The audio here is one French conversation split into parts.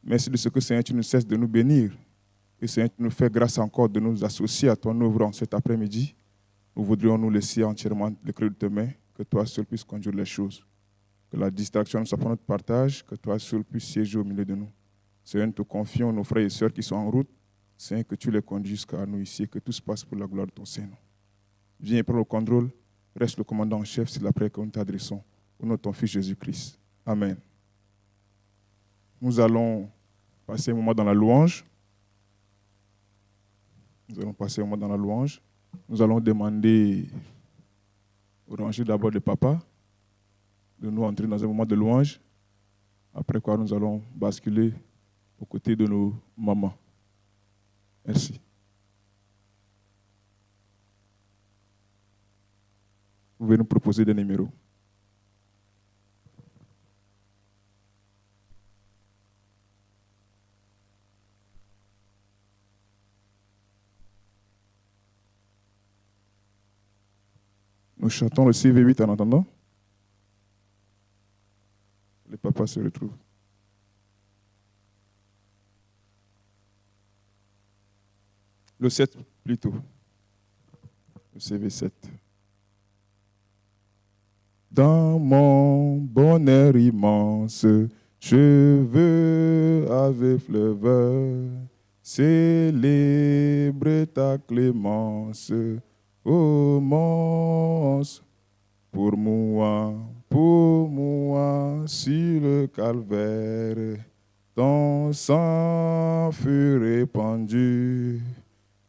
Merci de ce que, Seigneur, tu ne cesses de nous bénir. Et Seigneur, tu nous fais grâce encore de nous associer à ton œuvre en cet après-midi. Nous voudrions nous laisser entièrement le creux de tes mains, que toi seul puisses conduire les choses. Que la distraction ne soit pas notre partage, que toi seul puisses siéger au milieu de nous. Seigneur, nous te confions nos frères et sœurs qui sont en route. Seigneur, que tu les conduises jusqu'à nous ici et que tout se passe pour la gloire de ton Seigneur. Viens et prends le contrôle. Reste le commandant en chef, c'est la prière que nous t'adressons. Au nom de ton Fils Jésus-Christ. Amen. Nous allons passer un moment dans la louange. Nous allons demander au ranger d'abord de papa de nous entrer dans un moment de louange. Après quoi, nous allons basculer aux côtés de nos mamans. Merci. Vous pouvez nous proposer des numéros. Nous chantons le CV8 en attendant. Les papas se retrouvent. Le 7 plutôt. Le CV7. Dans mon bonheur immense, cheveux avec fleuve, célèbre ta clémence, ô monstre, pour moi, sur le calvaire, ton sang fut répandu,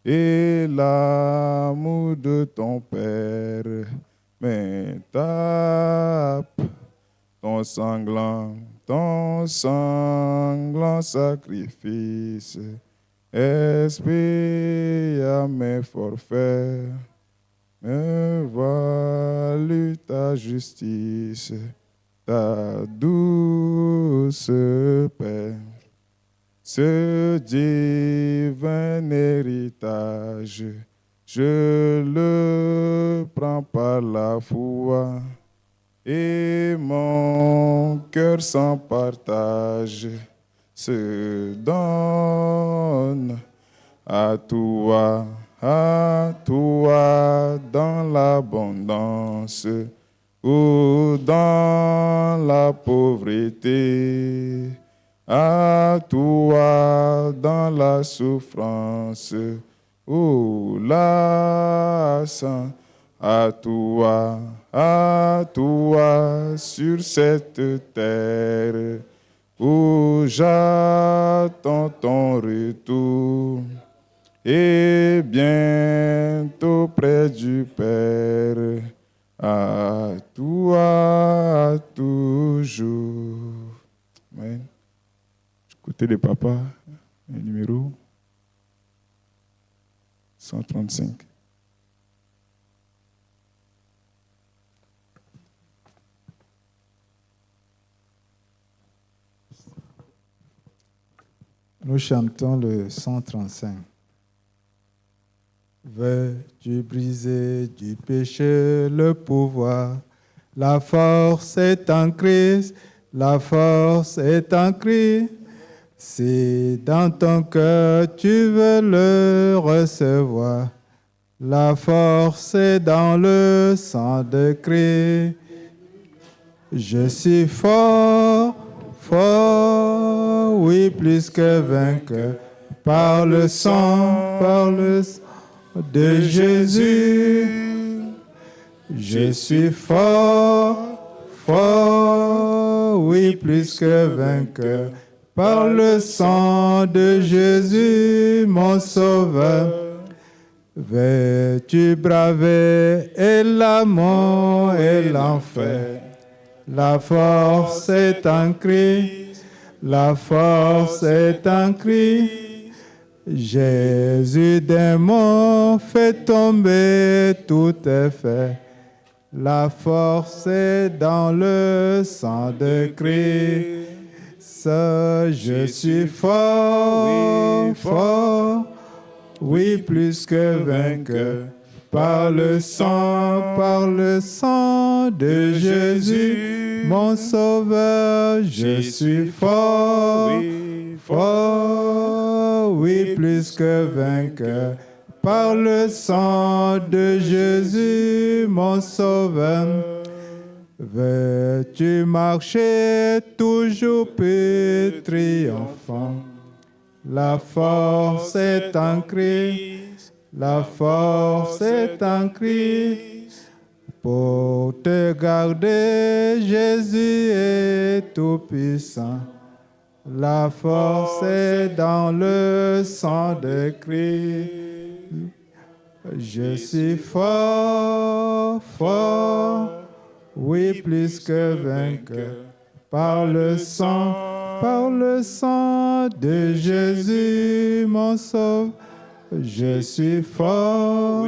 et l'amour de ton Père m'étape, ton sanglant sacrifice, expia mes forfaits, me valut ta justice, ta douce paix. Ce divin héritage, je le prends par la foi, et mon cœur sans partage se donne à toi dans l'abondance ou dans la pauvreté, à toi dans la souffrance ou la sang, à toi sur cette terre où j'attends ton retour, et bientôt près du Père, à toi toujours. Amen. Du côté de papa, un numéro 135. Nous chantons le 135. Veux-tu briser du péché le pouvoir? La force est en Christ, la force est en Christ. Si dans ton cœur tu veux le recevoir, la force est dans le sang de Christ. Je suis fort, oui, plus que vainqueur, par le sang de Jésus. Je suis fort, oui, plus que vainqueur, par le sang de Jésus, mon sauveur. Veux-tu braver et la mort et l'enfer? La force est en Christ, la force est en Christ. Jésus des morts fait tomber tout effet. La force est dans le sang de Christ. Je suis fort, oui, plus que vainqueur, par le sang de Jésus, mon sauveur. Je suis fort, fort, oui, plus que vainqueur, par le sang de Jésus, mon sauveur. Veux-tu marcher toujours plus triomphant? La force est en Christ, la force est en Christ. Pour te garder, Jésus est tout-puissant. La force est dans le sang de Christ. Je suis fort, fort, oui, plus que vainqueur, par le sang de Jésus, mon sauveur. Je suis fort,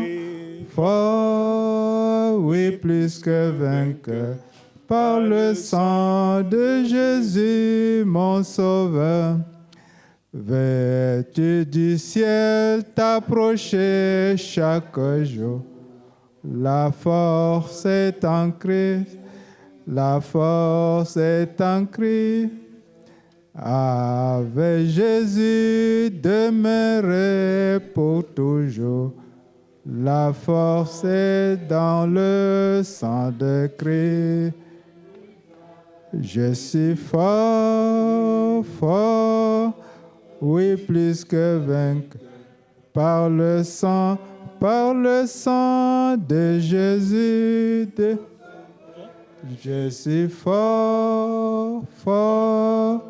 fort, oui, plus que vainqueur, par le sang de Jésus, mon sauveur. Veux-tu du ciel t'approcher chaque jour? La force est en Christ, la force est en Christ. Avec Jésus demeurer pour toujours. La force est dans le sang de Christ. Je suis fort, fort, oui, plus que vainqueur, par le sang de Jésus. Je suis fort, fort,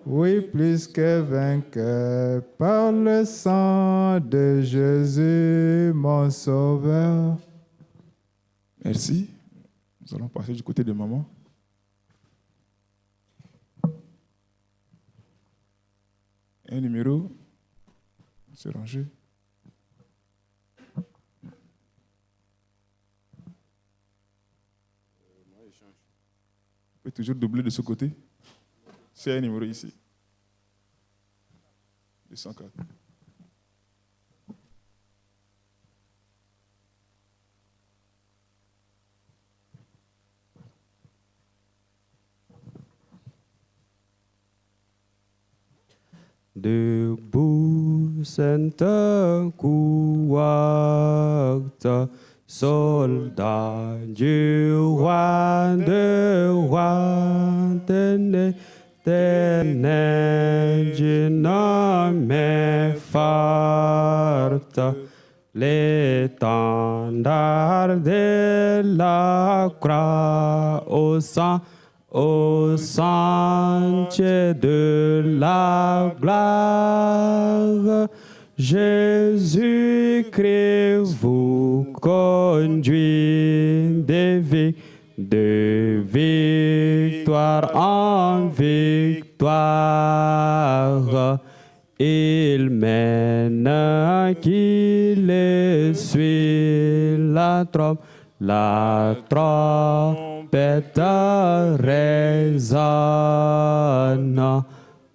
oui, plus que vainqueur, par le sang de Jésus, mon sauveur. Merci. Nous allons passer du côté de maman. Un numéro, c'est rangé. Vous pouvez toujours doubler de ce côté. C'est un numéro ici. 204. Debout, sainte cohorte, soldats du roi de roi, tenez d'une main forte, l'étendard de la croix au sentier de la gloire. Jésus-Christ vous conduit de victoire en victoire. Il mène qui le suit la trompette résonne.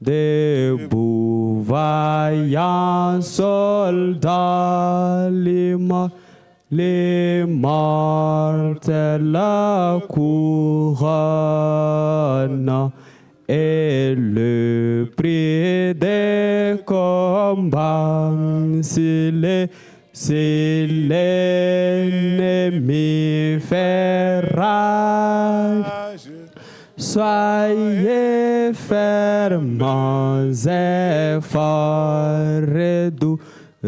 Debout, vaillants soldats, les mortels couronne, et le prix des combats, si l'ennemi fait rage, soyez ferments et forts, redouble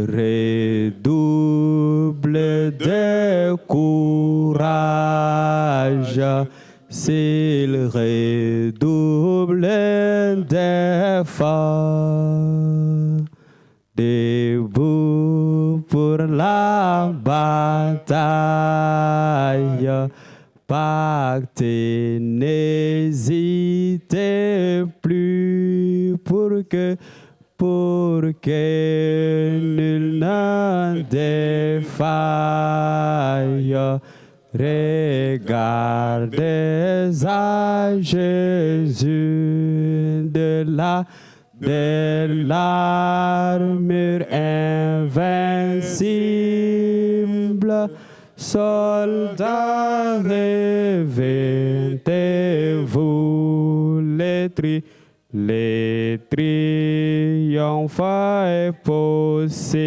de courage, s'il redouble d'efforts. Debout pour la bataille, pactez, n'hésitez plus pour que nul ne défaille. Regardez à Jésus de l'armure invincible. Soldats, revêtez-vous les triomphes est possible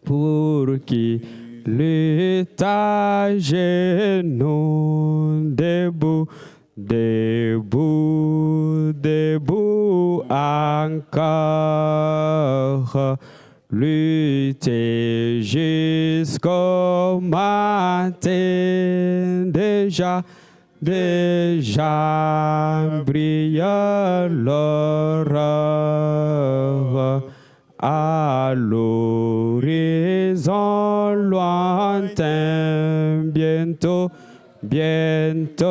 pour qui lutte à genoux, debout, debout, debout encore, lutter jusqu'au matin, déjà brille l'aurore à l'horizon lointain, bientôt, bientôt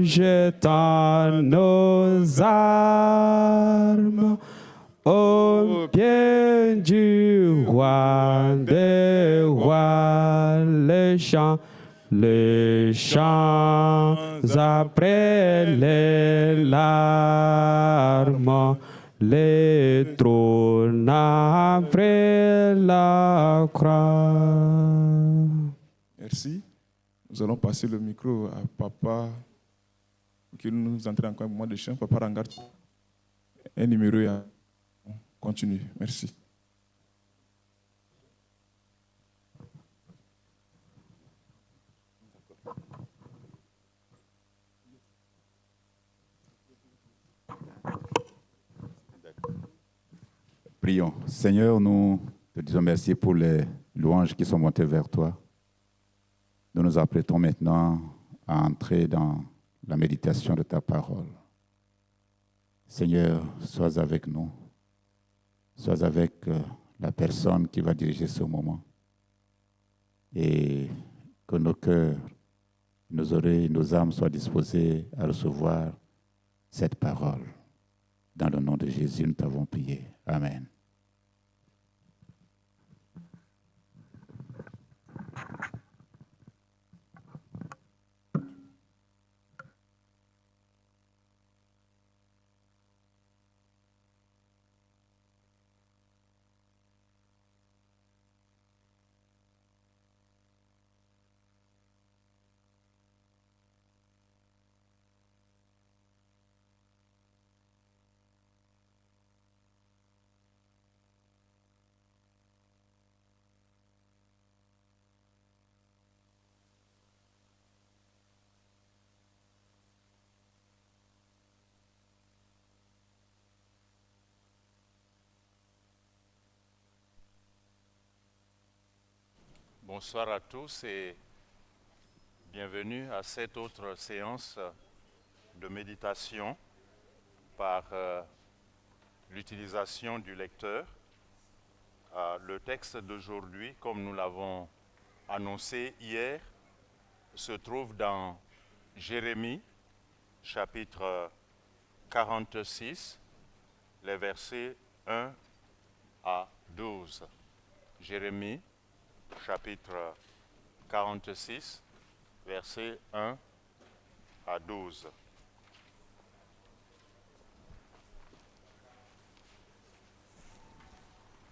jetant nos armes au pied du roi des rois, les chants après les larmes, les trônes après la croix. Merci. Nous allons passer le micro à Papa, qui nous entre encore un moment de chant. Papa Rangard, un numéro et un. Continue. Merci. Prions. Seigneur, nous te disons merci pour les louanges qui sont montées vers toi. Nous nous apprêtons maintenant à entrer dans la méditation de ta parole. Seigneur, sois avec nous. Sois avec la personne qui va diriger ce moment. Et que nos cœurs, nos oreilles, nos âmes soient disposées à recevoir cette parole. Dans le nom de Jésus, nous t'avons prié. Amen. Bonsoir à tous et bienvenue à cette autre séance de méditation par l'utilisation du lecteur. Le texte d'aujourd'hui, comme nous l'avons annoncé hier, se trouve dans Jérémie, chapitre 46, les versets 1 à 12. Jérémie, chapitre 46, versets 1 à 12.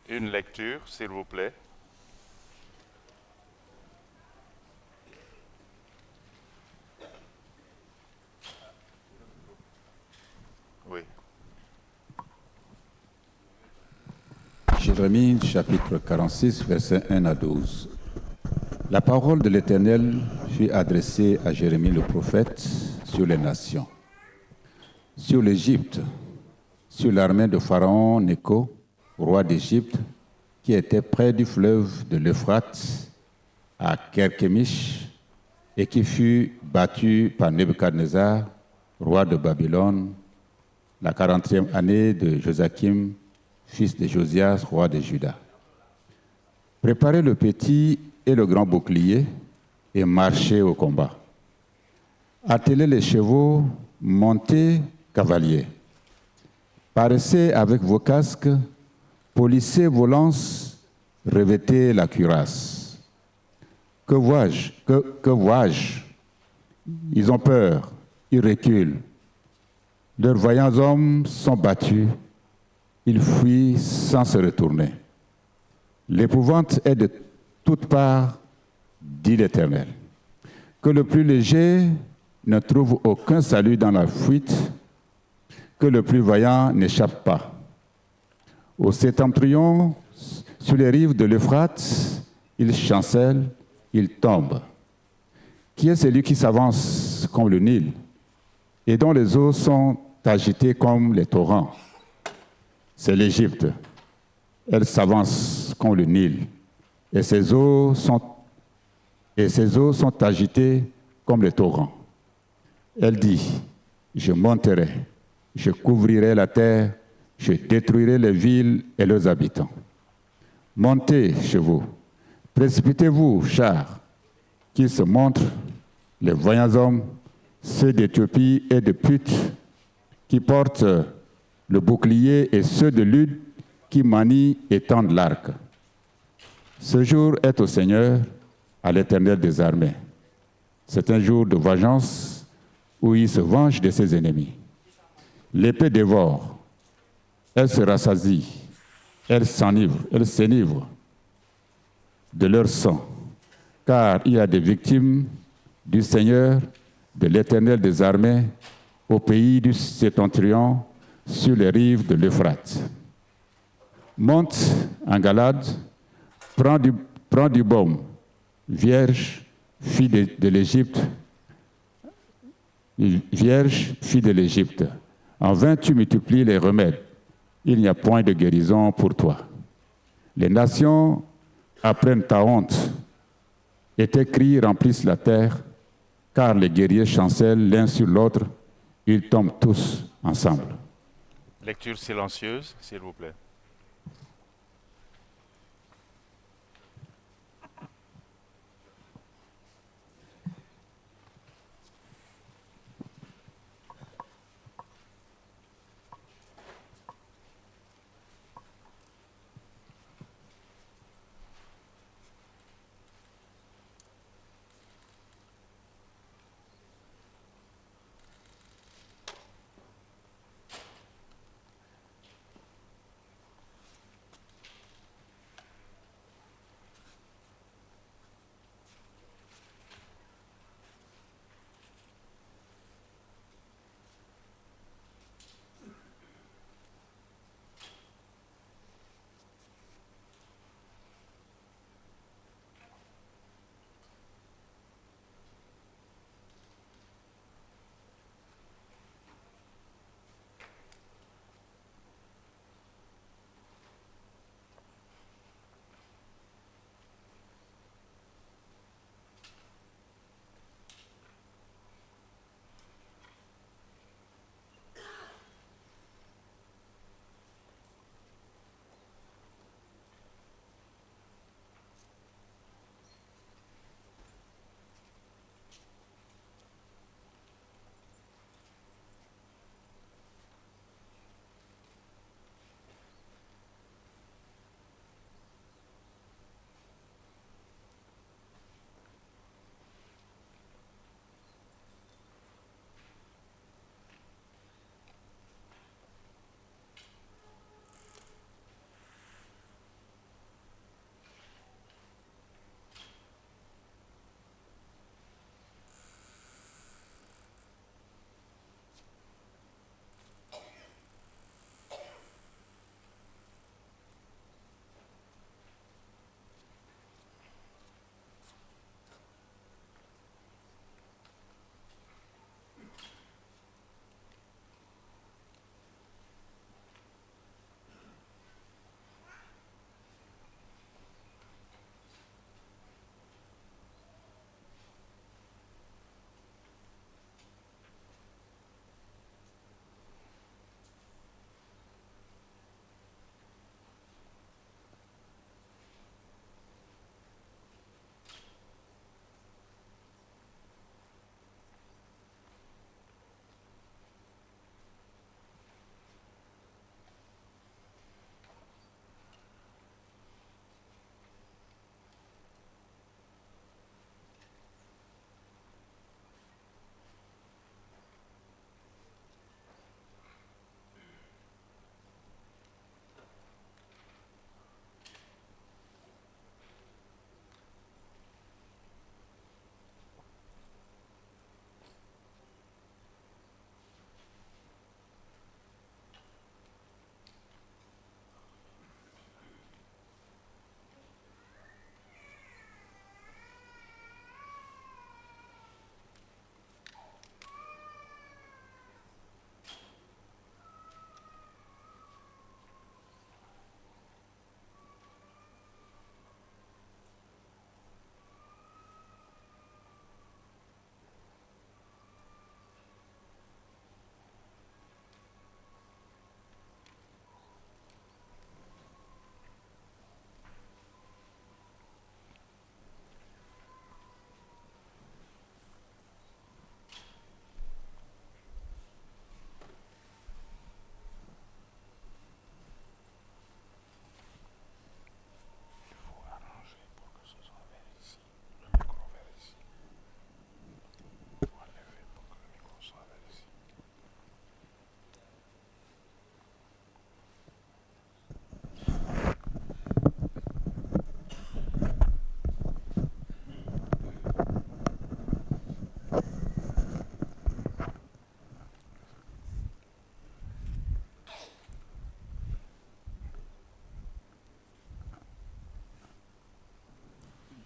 Une lecture, s'il vous plaît. Oui. Jérémie, chapitre 46, versets 1 à 12. La parole de l'Éternel fut adressée à Jérémie le prophète sur les nations, sur l'Égypte, sur l'armée de Pharaon Nécho, roi d'Égypte, qui était près du fleuve de l'Euphrate, à Kerkémish, et qui fut battu par Nebuchadnezzar, roi de Babylone, la 40e année de Joachim, fils de Josias, roi de Juda. Préparez le petit et le grand bouclier et marchez au combat. Attelez les chevaux, montez cavaliers. Paraissez avec vos casques, polissez vos lances, revêtez la cuirasse. Que vois-je? Que vois-je? Ils ont peur, ils reculent. Leurs vaillants hommes sont battus, ils fuient sans se retourner. L'épouvante est de toutes parts, dit l'Éternel. Que le plus léger ne trouve aucun salut dans la fuite, que le plus vaillant n'échappe pas. Au septentrion, sur les rives de l'Euphrate, il chancelle, il tombe. Qui est celui qui s'avance comme le Nil et dont les eaux sont agitées comme les torrents? C'est l'Égypte. Elle s'avance comme le Nil et ses eaux sont agitées comme les torrents. Elle dit, je monterai, je couvrirai la terre, je détruirai les villes et leurs habitants. Montez, chevaux, précipitez-vous, chars, qu'ils se montrent, les voyants hommes, ceux d'Éthiopie et de Put, qui portent le bouclier, et ceux de Lud, qui manient et tendent l'arc. Ce jour est au Seigneur, à l'Éternel des armées. C'est un jour de vengeance où il se venge de ses ennemis. L'épée dévore, elle se rassasie, elle s'enivre de leur sang, car il y a des victimes du Seigneur, de l'Éternel des armées, au pays du Septentrion, sur les rives de l'Euphrate. Monte en Galade, prends du baume, vierge, fille de l'Égypte, vierge, fille de l'Égypte. En vain tu multiplies les remèdes, il n'y a point de guérison pour toi. Les nations apprennent ta honte, et tes cris remplissent la terre, car les guerriers chancellent l'un sur l'autre, ils tombent tous ensemble. Lecture silencieuse, s'il vous plaît.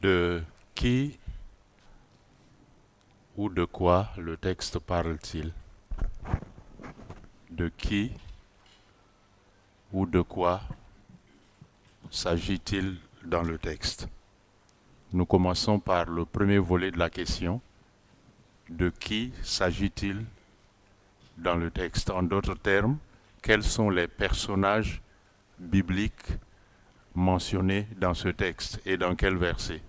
De qui ou de quoi le texte parle-t-il? De qui ou de quoi s'agit-il dans le texte? Nous commençons par le premier volet de la question. De qui s'agit-il dans le texte? En d'autres termes, quels sont les personnages bibliques mentionnés dans ce texte et dans quel verset?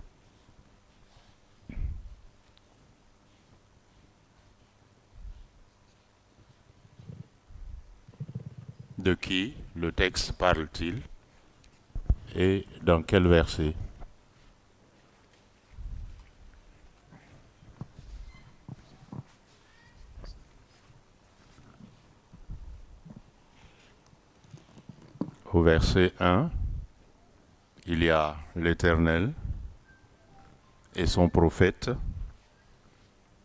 De qui le texte parle-t-il et dans quel verset? Au verset 1, il y a l'Éternel et son prophète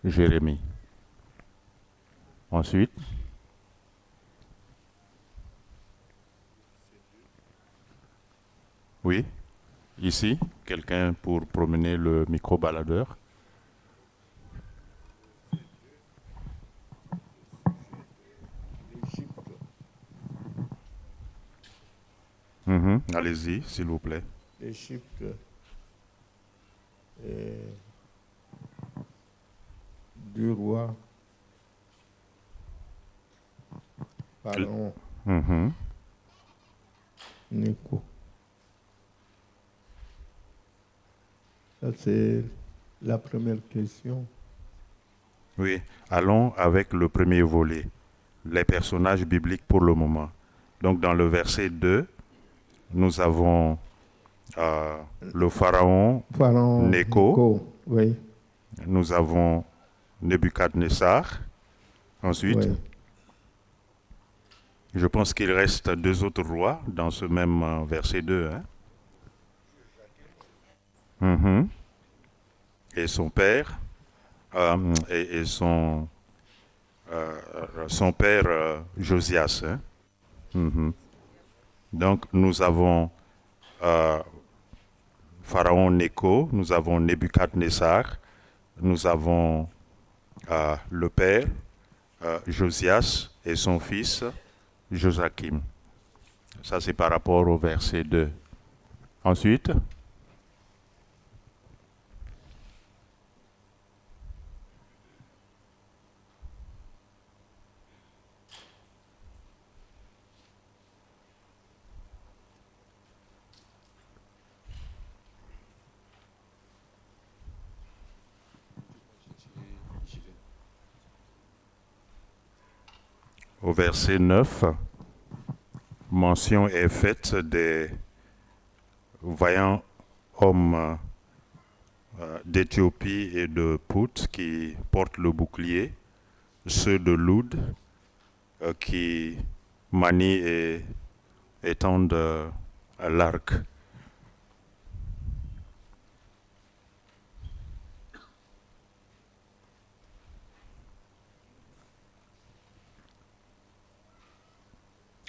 Jérémie. Ensuite, oui, ici, quelqu'un pour promener le micro-baladeur. Allez-y, s'il vous plaît. L'Égypte du roi Pharaon Nico. Ça, c'est la première question. Oui, allons avec le premier volet, les personnages bibliques pour le moment. Donc dans le verset 2, nous avons le pharaon Néco. Oui. Nous avons Nebuchadnezzar. Ensuite, Oui. je pense qu'il reste 2 autres rois dans ce même verset 2. Et son père, et son père Josias. Donc nous avons Pharaon Néco, nous avons Nebuchadnezzar, nous avons le père Josias et son fils Joachim. Ça c'est par rapport au verset 2. Ensuite, au verset 9, mention est faite des vaillants hommes d'Éthiopie et de Pout qui portent le bouclier, ceux de Loud qui manient et étendent l'arc.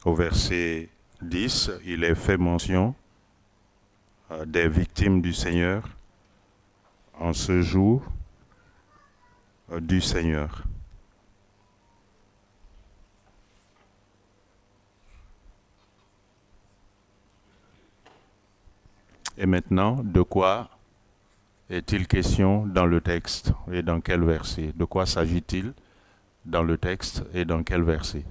Au verset 10, il est fait mention des victimes du Seigneur en ce jour du Seigneur. Et maintenant, de quoi est-il question dans le texte et dans quel verset? De quoi s'agit-il dans le texte et dans quel verset?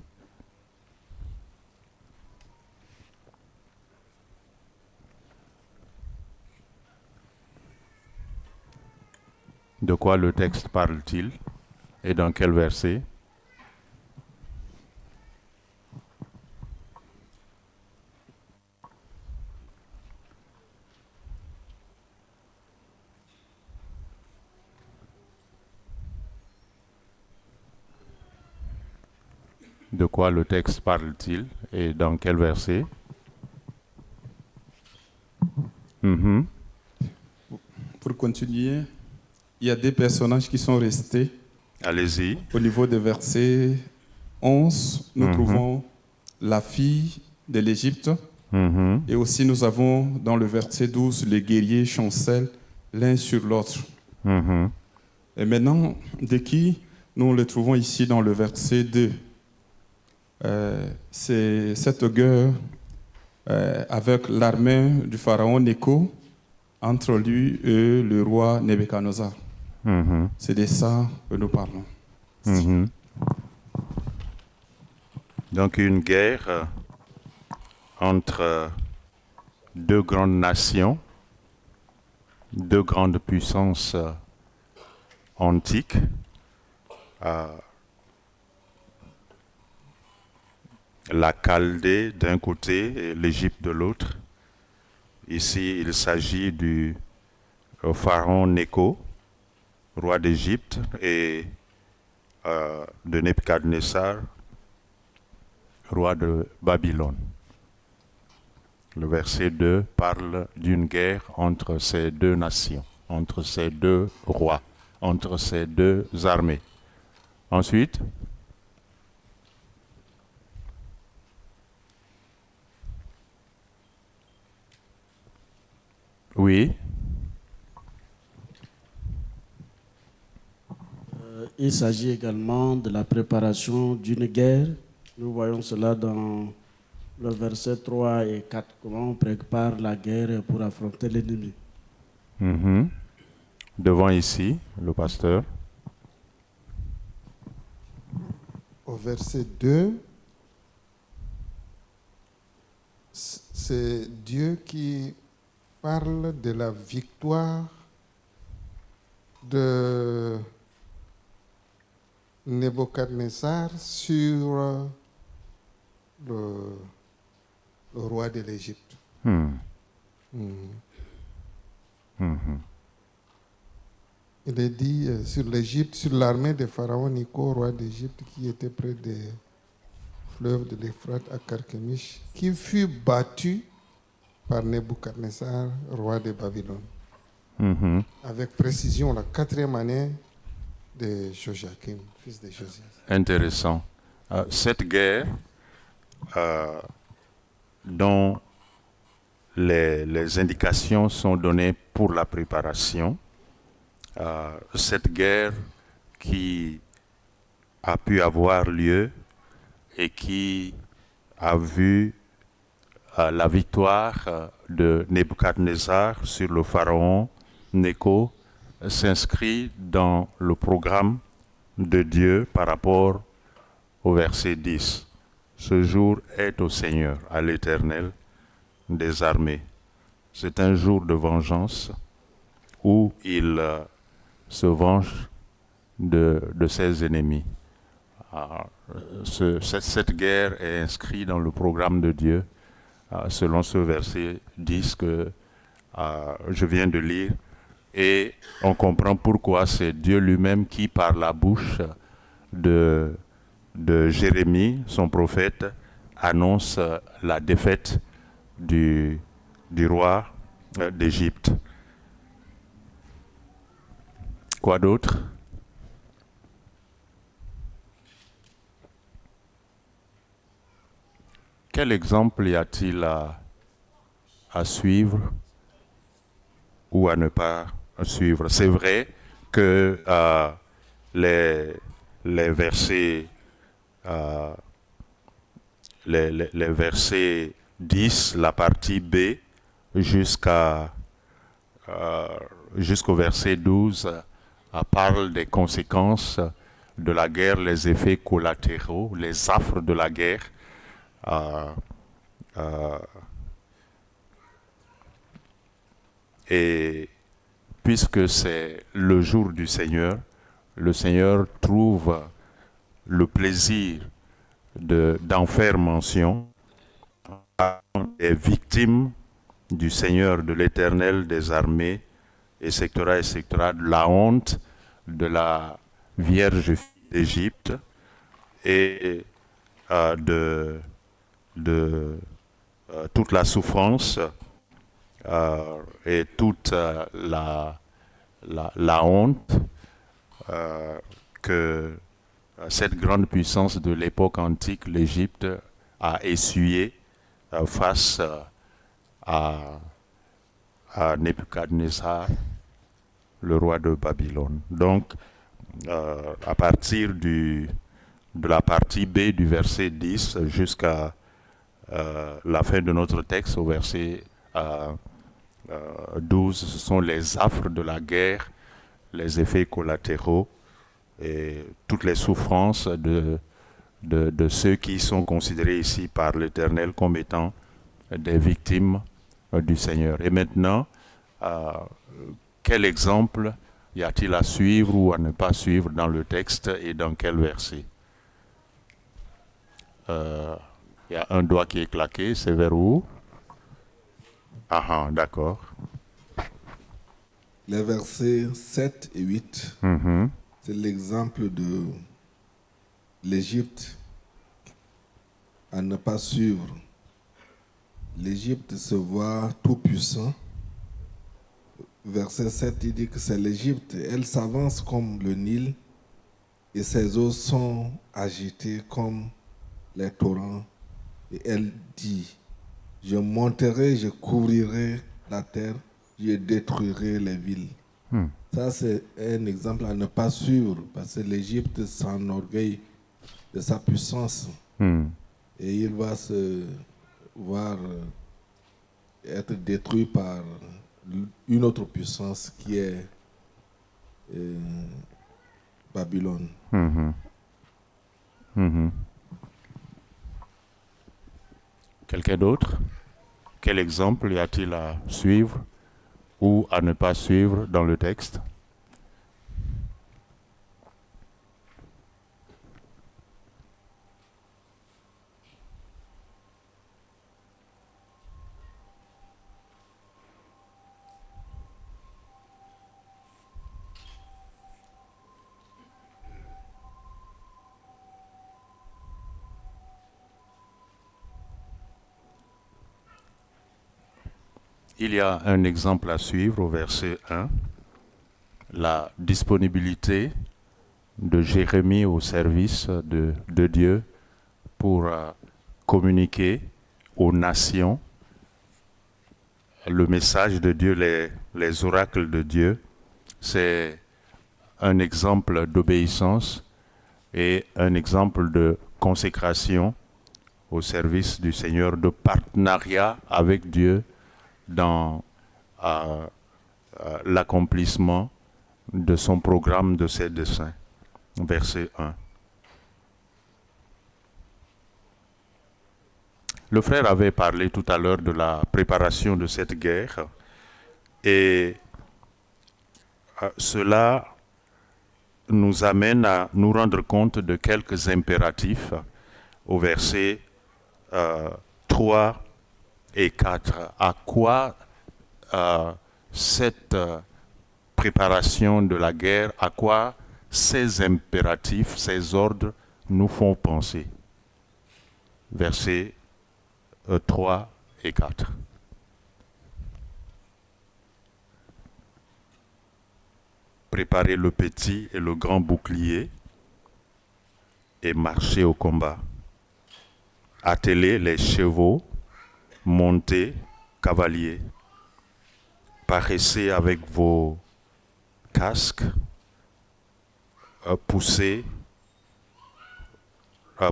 De quoi le texte parle-t-il et dans quel verset? De quoi le texte parle-t-il et dans quel verset? Pour continuer, il y a des personnages qui sont restés. Allez-y. Au niveau du verset 11, nous trouvons la fille de l'Égypte. Et aussi, nous avons dans le verset 12 le guerrier Chancel l'un sur l'autre. Mhm. Et maintenant, de qui nous le trouvons ici dans le verset 2. C'est cette guerre avec l'armée du pharaon Nécho entre lui et le roi Nebuchadnezzar. Mhm. C'est de ça que nous parlons. Mhm. Donc une guerre entre deux grandes nations, deux grandes puissances antiques, la Chaldée d'un côté et l'Égypte de l'autre. Ici, il s'agit du pharaon Nécho, roi d'Égypte, et de Nebuchadnezzar, roi de Babylone. Le verset 2 parle d'une guerre entre ces deux nations, entre ces deux rois, entre ces deux armées. Ensuite, oui, Il s'agit également de la préparation d'une guerre. Nous voyons cela dans le verset 3 et 4, comment on prépare la guerre pour affronter l'ennemi. mhm. Devant ici, le pasteur. Au verset 2, c'est Dieu qui parle de la victoire de Nebuchadnezzar sur le roi de l'Égypte. Hmm. Mhm. Mhm. Il est dit sur l'Égypte, sur l'armée de Pharaon Nécho, roi d'Égypte, qui était près des fleuves de l'Euphrate à Carchemish, qui fut battu par Nebuchadnezzar, roi de Babylone. Mhm. Avec précision, la 4e année de Joachim, fils de Josias. Intéressant. Cette guerre dont les indications sont données pour la préparation, cette guerre qui a pu avoir lieu et qui a vu la victoire de Nebuchadnezzar sur le pharaon Nécho s'inscrit dans le programme de Dieu par rapport au verset 10. Ce jour est au Seigneur, à l'Éternel des armées. C'est un jour de vengeance où il se venge de ses ennemis. Cette guerre est inscrite dans le programme de Dieu selon ce verset 10 que je viens de lire. Et on comprend pourquoi c'est Dieu lui-même qui, par la bouche de Jérémie, son prophète, annonce la défaite du roi d'Égypte. Quoi d'autre? Quel exemple y a-t-il à suivre ou à ne pas suivre? C'est vrai que les versets les versets 10, la partie B, jusqu'au verset 12, parle des conséquences de la guerre, les effets collatéraux, les affres de la guerre. Et puisque c'est le jour du Seigneur, le Seigneur trouve le plaisir d'en faire mention des victimes du Seigneur, de l'Éternel des armées, etc., de la honte de la Vierge d'Égypte et de toute la souffrance et toute la honte que cette grande puissance de l'époque antique, l'Égypte, a essuyé face à Nebuchadnezzar le roi de Babylone. Donc, à partir de la partie B du verset 10 jusqu'à la fin de notre texte, au verset 12, ce sont les affres de la guerre, les effets collatéraux et toutes les souffrances de ceux qui sont considérés ici par l'Éternel comme étant des victimes du Seigneur. Et maintenant, quel exemple y a-t-il à suivre ou à ne pas suivre dans le texte et dans quel verset? Il y a un doigt qui est claqué, c'est vers où? Ah, d'accord. Les versets 7 et 8, c'est l'exemple de l'Égypte à ne pas suivre. L'Égypte se voit tout puissant. Verset 7, il dit que c'est l'Égypte. Elle s'avance comme le Nil et ses eaux sont agitées comme les torrents. Et elle dit, je monterai, je couvrirai la terre, je détruirai les villes. Ça, c'est un exemple à ne pas suivre parce que l'Égypte s'enorgueille de sa puissance. Et il va se voir être détruit par une autre puissance qui est Babylone. Quelqu'un d'autre? Quel exemple y a-t-il à suivre ou à ne pas suivre dans le texte? Il y a un exemple à suivre au verset 1, la disponibilité de Jérémie au service de Dieu pour communiquer aux nations le message de Dieu, les oracles de Dieu. C'est un exemple d'obéissance et un exemple de consécration au service du Seigneur, de partenariat avec Dieu dans l'accomplissement de son programme, de ses desseins. Verset 1. Le frère avait parlé tout à l'heure de la préparation de cette guerre et cela nous amène à nous rendre compte de quelques impératifs au verset 3 et 4. À quoi cette préparation de la guerre, à quoi ces impératifs, ces ordres nous font penser? Versets 3 et 4. Préparer le petit et le grand bouclier et marcher au combat. Atteler les chevaux, monter cavaliers. Paraissez avec vos casques,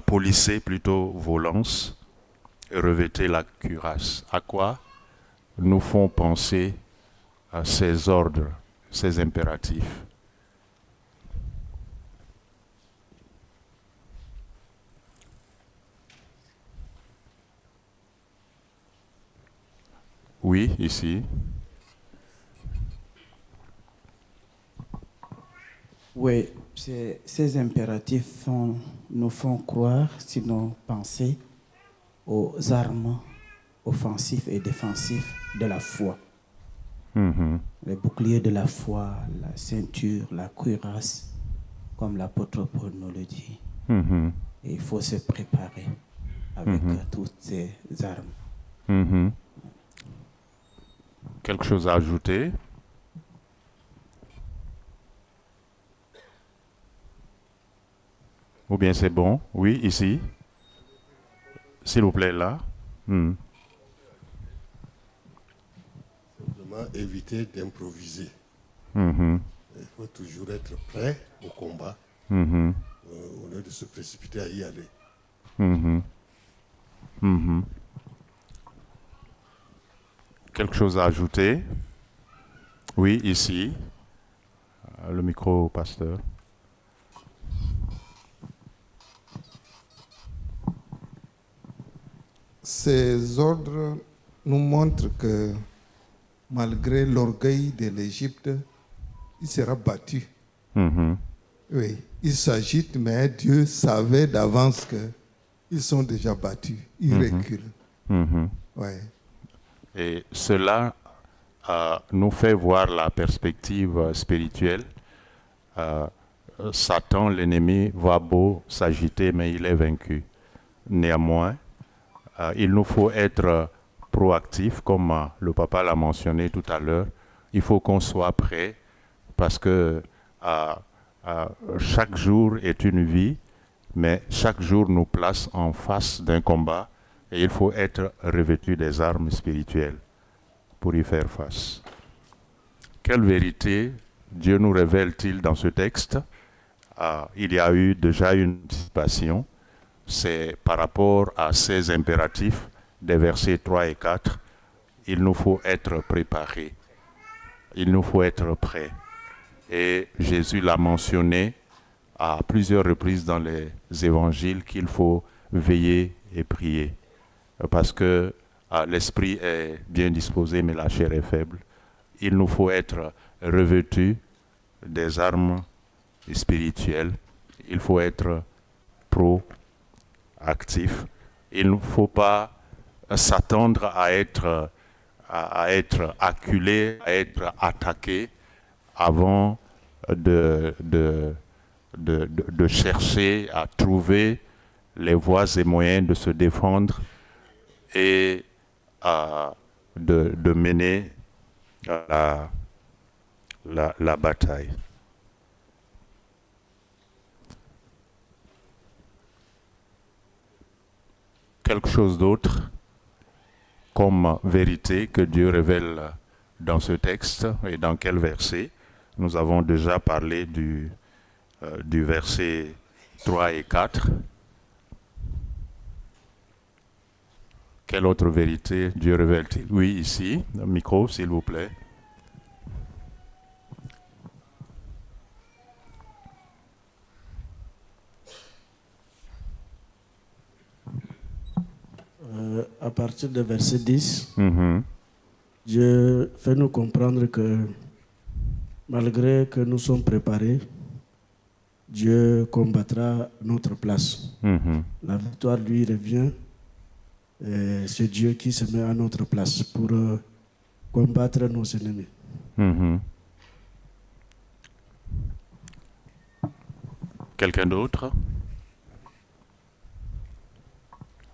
polissez plutôt vos lances et revêtez la cuirasse. À quoi nous font penser à ces ordres, ces impératifs? Oui, ici. Oui, ces impératifs nous font croire, sinon penser, aux armes offensives et défensives de la foi. Les boucliers de la foi, la ceinture, la cuirasse, comme l'apôtre Paul nous le dit. Et il faut se préparer avec toutes ces armes. Quelque chose à ajouter? Ou bien c'est bon? Oui, ici. S'il vous plaît, là. Simplement éviter d'improviser. Il faut toujours être prêt au combat, au lieu de se précipiter à y aller. Quelque chose à ajouter? Oui, ici. Le micro, pasteur. Ces ordres nous montrent que malgré l'orgueil de l'Égypte, il sera battu. Oui, il s'agite, mais Dieu savait d'avance qu'ils sont déjà battus. Ils reculent. Ouais. Et cela nous fait voir la perspective spirituelle. Satan, l'ennemi, va beau s'agiter, mais il est vaincu. Néanmoins, il nous faut être proactif, comme le papa l'a mentionné tout à l'heure. Il faut qu'on soit prêt, parce que chaque jour est une vie, mais chaque jour nous place en face d'un combat, et il faut être revêtu des armes spirituelles pour y faire face. Quelle vérité Dieu nous révèle-t-il dans ce texte? Il y a eu déjà une anticipation. C'est par rapport à ces impératifs des versets 3 et 4. Il nous faut être préparés. Il nous faut être prêts. Et Jésus l'a mentionné à plusieurs reprises dans les évangiles qu'il faut veiller et prier. Parce que l'esprit est bien disposé, mais la chair est faible. Il nous faut être revêtus des armes spirituelles. Il faut être proactif. Il ne faut pas s'attendre à être acculé, à être attaqué avant de chercher à trouver les voies et moyens de se défendre et de mener la bataille. Quelque chose d'autre comme vérité que Dieu révèle dans ce texte et dans quel verset? Nous avons déjà parlé du verset 3 et 4. Quelle autre vérité Dieu révèle-t-il? Oui, ici, le micro, s'il vous plaît. À partir du verset 10, Dieu fait nous comprendre que malgré que nous sommes préparés, Dieu combattra notre place. La victoire lui revient. C'est Dieu qui se met à notre place pour combattre nos ennemis. Quelqu'un d'autre?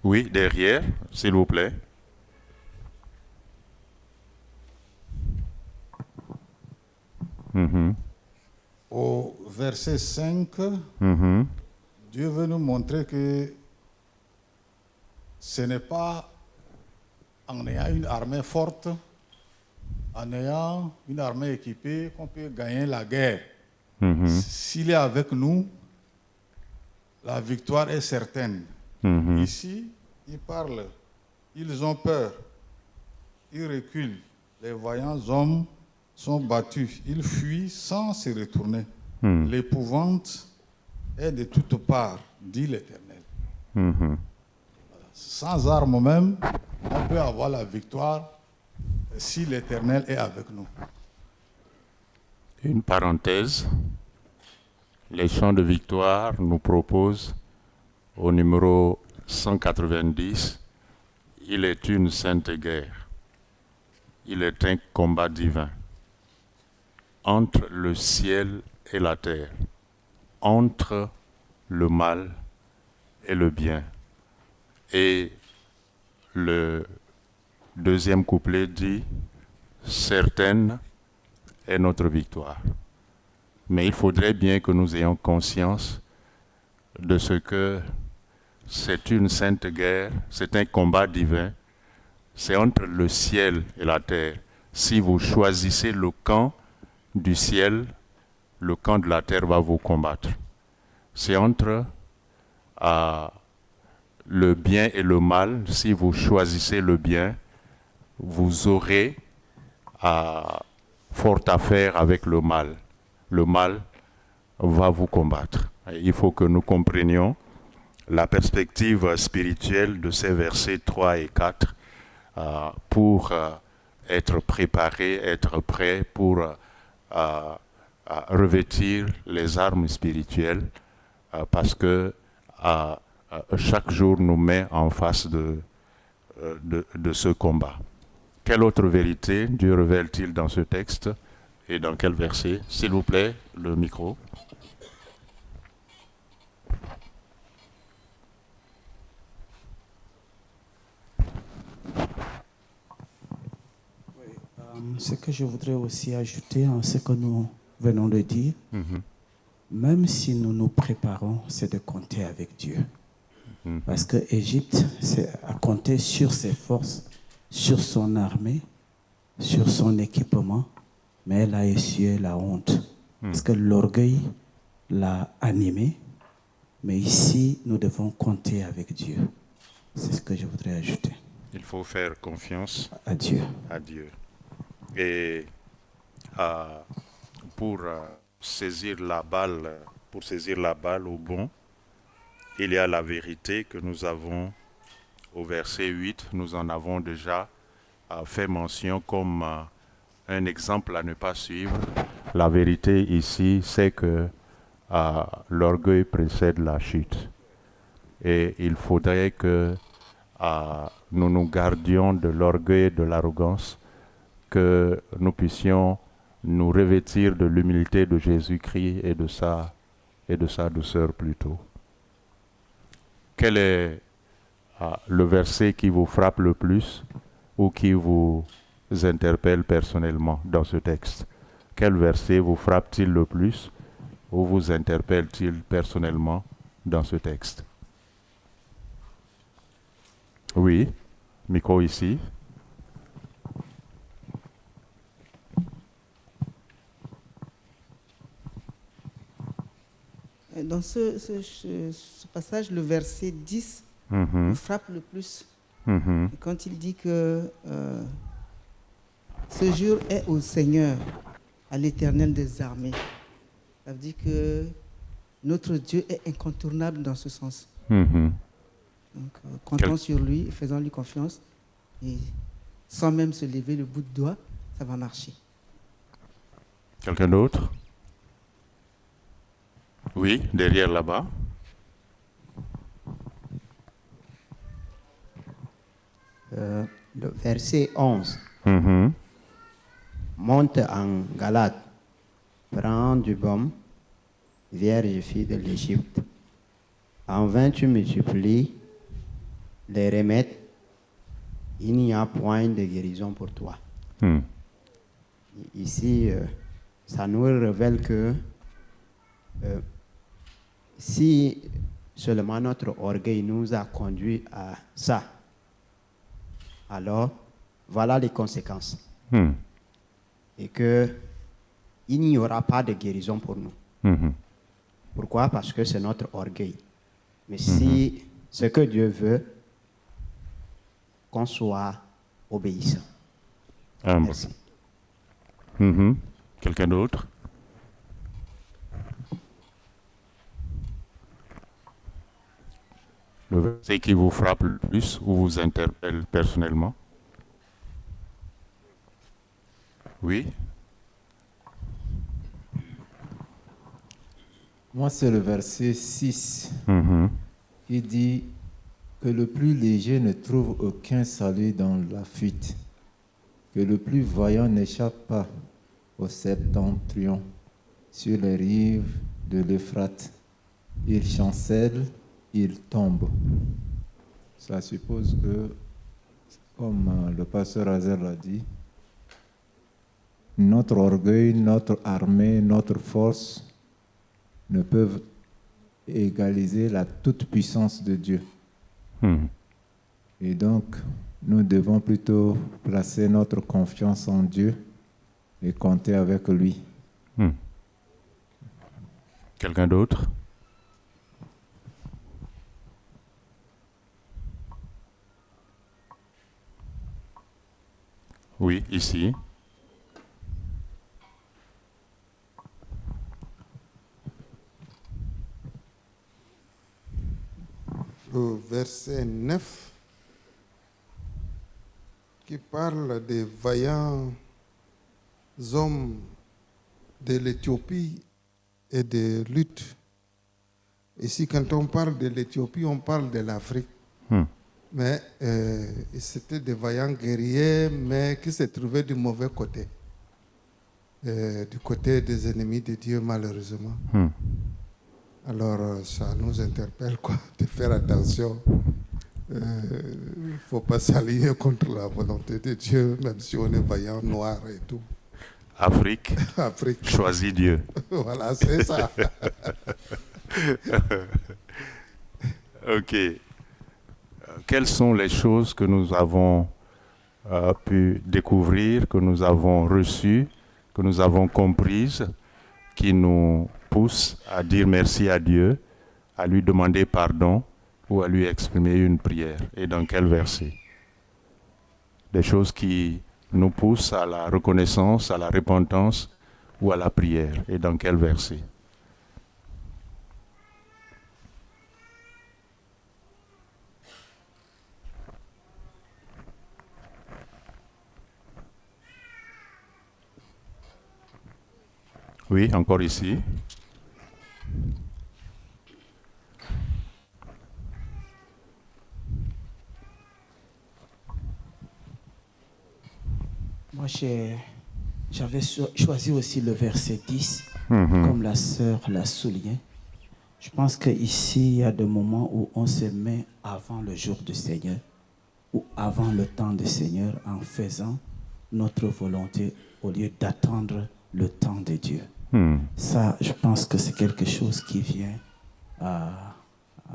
Oui, derrière, s'il vous plaît. Au verset 5, Dieu veut nous montrer que ce n'est pas en ayant une armée forte, en ayant une armée équipée qu'on peut gagner la guerre. S'il est avec nous, la victoire est certaine. Ici, il parle, ils ont peur, ils reculent, les vaillants hommes sont battus, ils fuient sans se retourner. L'épouvante est de toutes parts, dit l'Éternel. Voilà. Sans armes même, on peut avoir la victoire si l'Éternel est avec nous. Une parenthèse, les chants de victoire nous proposent au numéro 190, il est une sainte guerre, il est un combat divin entre le ciel et la terre, entre le mal et le bien. Et le deuxième couplet dit, certaine est notre victoire. Mais il faudrait bien que nous ayons conscience de ce que c'est une sainte guerre, c'est un combat divin, c'est entre le ciel et la terre. Si vous choisissez le camp du ciel, le camp de la terre va vous combattre. C'est entre le bien et le mal. Si vous choisissez le bien, vous aurez fort affaire avec le mal. Le mal va vous combattre. Et il faut que nous comprenions la perspective spirituelle de ces versets 3 et 4 pour être préparé, être prêt pour revêtir les armes spirituelles parce que chaque jour nous met en face de ce combat. Quelle autre vérité Dieu révèle-t-il dans ce texte et dans quel verset? S'il vous plaît, le micro. Ce que je voudrais aussi ajouter à ce que nous venons de dire, même si nous nous préparons, c'est de compter avec Dieu. Parce que l'Égypte, c'est à compter sur ses forces, sur son armée, sur son équipement, mais elle a essuyé la honte. Parce que l'orgueil l'a animé, mais ici, nous devons compter avec Dieu. C'est ce que je voudrais ajouter. Il faut faire confiance à Dieu. Et pour saisir la balle au bon, il y a la vérité que nous avons au verset 8. Nous en avons déjà fait mention comme un exemple à ne pas suivre. La vérité ici, c'est que l'orgueil précède la chute. Et il faudrait que nous nous gardions de l'orgueil et de l'arrogance, que nous puissions nous revêtir de l'humilité de Jésus-Christ et de sa douceur plutôt. Quel est le verset qui vous frappe le plus ou qui vous interpelle personnellement dans ce texte? Quel verset vous frappe-t-il le plus ou vous interpelle-t-il personnellement dans ce texte? Oui, micro ici. Dans ce passage, le verset 10 me frappe le plus. Quand il dit que ce jour est au Seigneur, à l'Éternel des armées. Ça veut dire que notre Dieu est incontournable dans ce sens. Donc, comptons sur lui, faisons-lui confiance, et sans même se lever le bout de doigt, ça va marcher. Quelqu'un d'autre? Oui, derrière là-bas. Le verset 11. Monte en Galate, prends du baume, vierge fille de l'Égypte. En vain tu multiplies les remèdes, il n'y a point de guérison pour toi. Ici, ça nous révèle que si seulement notre orgueil nous a conduit à ça, alors voilà les conséquences. Et qu'il n'y aura pas de guérison pour nous. Pourquoi? Parce que c'est notre orgueil. Mais si ce que Dieu veut, qu'on soit obéissant. Merci. Quelqu'un d'autre? Le verset qui vous frappe le plus ou vous interpelle personnellement? Oui. Moi, c'est le verset 6 qui dit que le plus léger ne trouve aucun salut dans la fuite, que le plus vaillant n'échappe pas au septentrion, sur les rives de l'Euphrate. Il chancelle, il tombe. Ça suppose que, comme le pasteur Azel l'a dit, notre orgueil, notre armée, notre force ne peuvent égaliser la toute-puissance de Dieu. Et donc, nous devons plutôt placer notre confiance en Dieu et compter avec lui. Quelqu'un d'autre? Oui, ici. Le verset 9 qui parle des vaillants hommes de l'Éthiopie et de lutte. Ici, quand on parle de l'Éthiopie, on parle de l'Afrique. Mais c'était des vaillants guerriers, mais qui se trouvaient du mauvais côté. Du côté des ennemis de Dieu, malheureusement. Alors, ça nous interpelle de faire attention. Il ne faut pas s'aligner contre la volonté de Dieu, même si on est vaillant, noir et tout. Afrique, Afrique. Choisis Dieu. Voilà, c'est ça. Ok. Quelles sont les choses que nous avons pu découvrir, que nous avons reçues, que nous avons comprises, qui nous poussent à dire merci à Dieu, à lui demander pardon ou à lui exprimer une prière? Et dans quel verset? Des choses qui nous poussent à la reconnaissance, à la repentance ou à la prière. Et dans quel verset? Oui, encore ici. Moi, j'avais choisi aussi le verset 10, comme la sœur l'a souligné. Je pense qu'ici, il y a des moments où on se met avant le jour du Seigneur, ou avant le temps du Seigneur, en faisant notre volonté au lieu d'attendre le temps de Dieu. Ça, je pense que c'est quelque chose qui vient à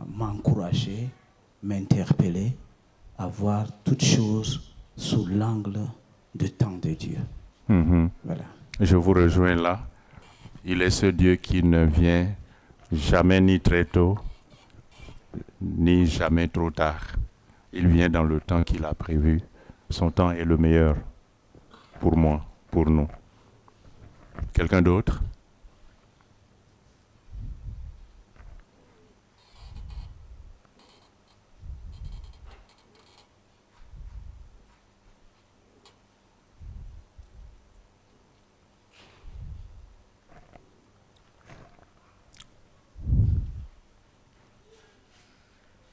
m'encourager, m'interpeller, à voir toutes choses sous l'angle du temps de Dieu. Voilà. Je vous rejoins là. Il est ce Dieu qui ne vient jamais ni très tôt, ni jamais trop tard. Il vient dans le temps qu'il a prévu. Son temps est le meilleur pour moi, pour nous. Quelqu'un d'autre?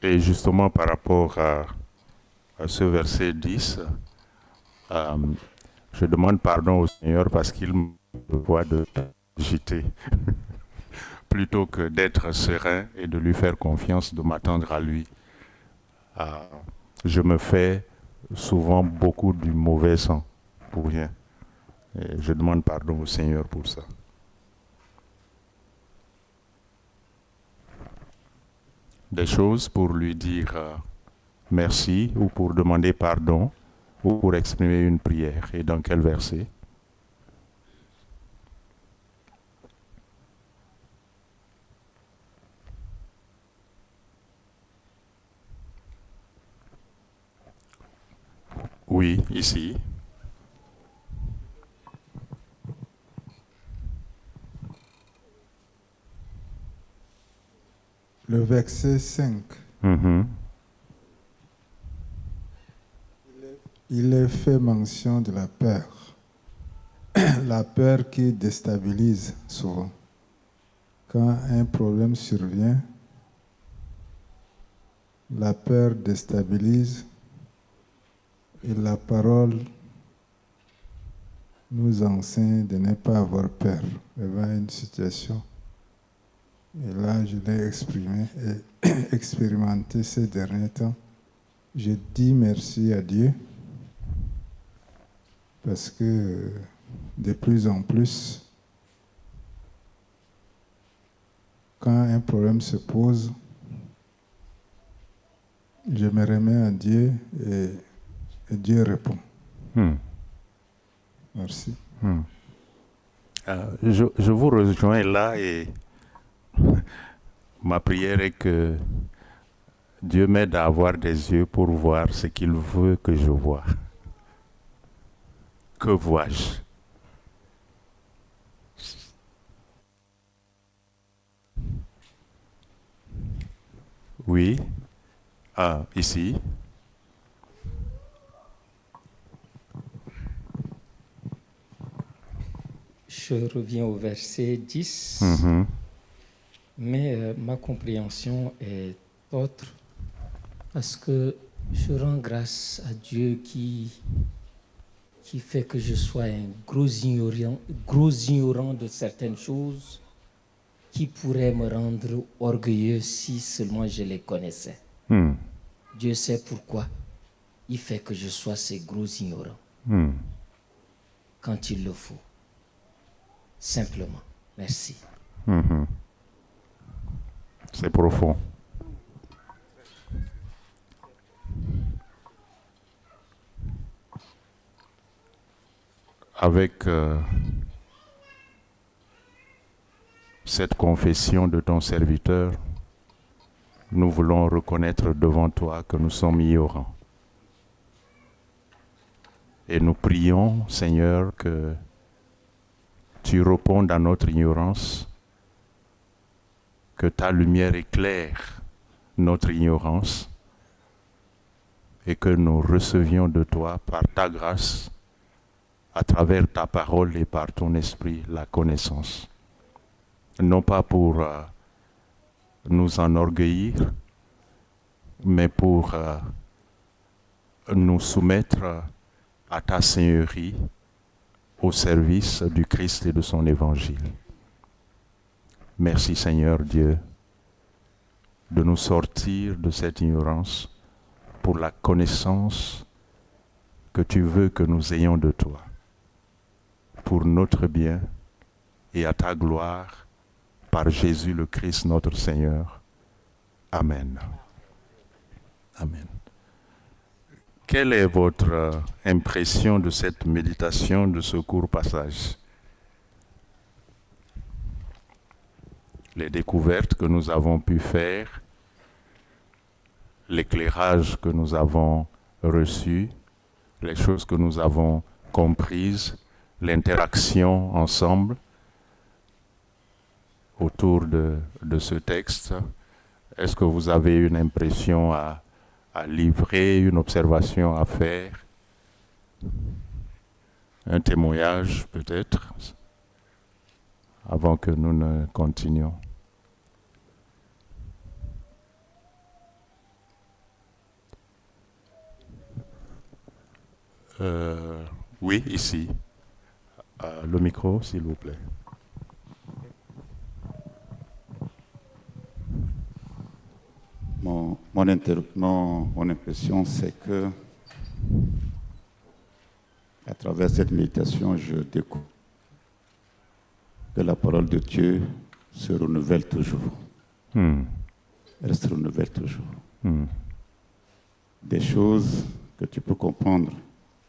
Et justement par rapport à ce verset 10, je demande pardon au Seigneur parce qu'il me voit de agiter. Plutôt que d'être serein et de lui faire confiance, de m'attendre à lui. Je me fais souvent beaucoup du mauvais sang pour rien. Et je demande pardon au Seigneur pour ça. Des choses pour lui dire merci ou pour demander pardon ou pour exprimer une prière. Et dans quel verset? Oui, ici. Le verset 5. Il est fait mention de la peur. La peur qui déstabilise souvent. Quand un problème survient, la peur déstabilise et la parole nous enseigne de ne pas avoir peur devant une situation. Et là, je l'ai exprimé et expérimenté ces derniers temps. Je dis merci à Dieu parce que de plus en plus, quand un problème se pose, je me remets à Dieu et Dieu répond. Merci. Je vous rejoins là et Ma prière est que Dieu m'aide à avoir des yeux pour voir ce qu'il veut que je voie. Que vois-je? Oui. Ah, ici. Je reviens au verset 10, mais ma compréhension est autre, parce que je rends grâce à Dieu qui fait que je sois un gros ignorant de certaines choses qui pourraient me rendre orgueilleux si seulement je les connaissais. Dieu sait pourquoi il fait que je sois ce gros ignorant quand il le faut. Simplement. Merci. C'est profond. Avec cette confession de ton serviteur, nous voulons reconnaître devant toi que nous sommes ignorants. Et nous prions, Seigneur, que tu répondes à notre ignorance, que ta lumière éclaire notre ignorance et que nous recevions de toi, par ta grâce, à travers ta parole et par ton esprit, la connaissance. Non pas pour nous enorgueillir, mais pour nous soumettre à ta Seigneurie, au service du Christ et de son évangile. Merci Seigneur Dieu de nous sortir de cette ignorance pour la connaissance que tu veux que nous ayons de toi, pour notre bien et à ta gloire, par Jésus le Christ notre Seigneur. Amen. Amen. Quelle est votre impression de cette méditation, de ce court passage? Les découvertes que nous avons pu faire, l'éclairage que nous avons reçu, les choses que nous avons comprises, l'interaction ensemble autour de ce texte. Est-ce que vous avez une impression à livrer, une observation à faire, un témoignage peut-être, avant que nous ne continuions? Oui, ici. Le micro, s'il vous plaît. Mon impression, c'est que à travers cette méditation, je découvre que la parole de Dieu se renouvelle toujours. Elle se renouvelle toujours. Des choses que tu peux comprendre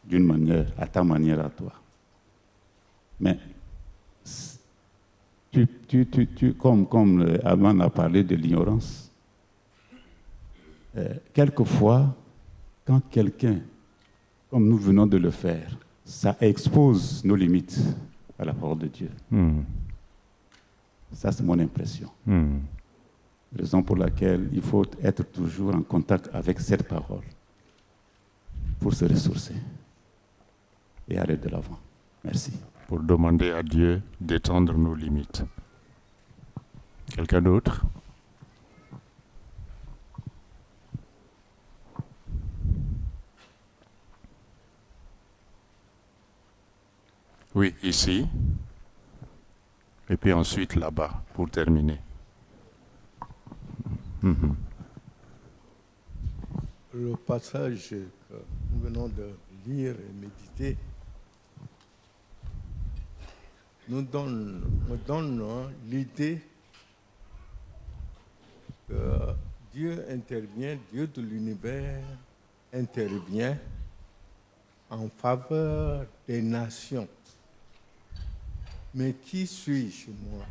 d'une manière, à ta manière à toi. Mais comme Aman a parlé de l'ignorance, quelquefois, quand quelqu'un, comme nous venons de le faire, ça expose nos limites à la parole de Dieu. Ça, c'est mon impression. Raison pour laquelle il faut être toujours en contact avec cette parole pour se ressourcer et aller de l'avant. Merci. Pour demander à Dieu d'étendre nos limites. Quelqu'un d'autre? Oui, ici. Et puis ensuite là-bas, pour terminer. Le passage que nous venons de lire et méditer nous donne l'idée que Dieu intervient, Dieu de l'univers intervient en faveur des nations. Mais qui suis-je, moi?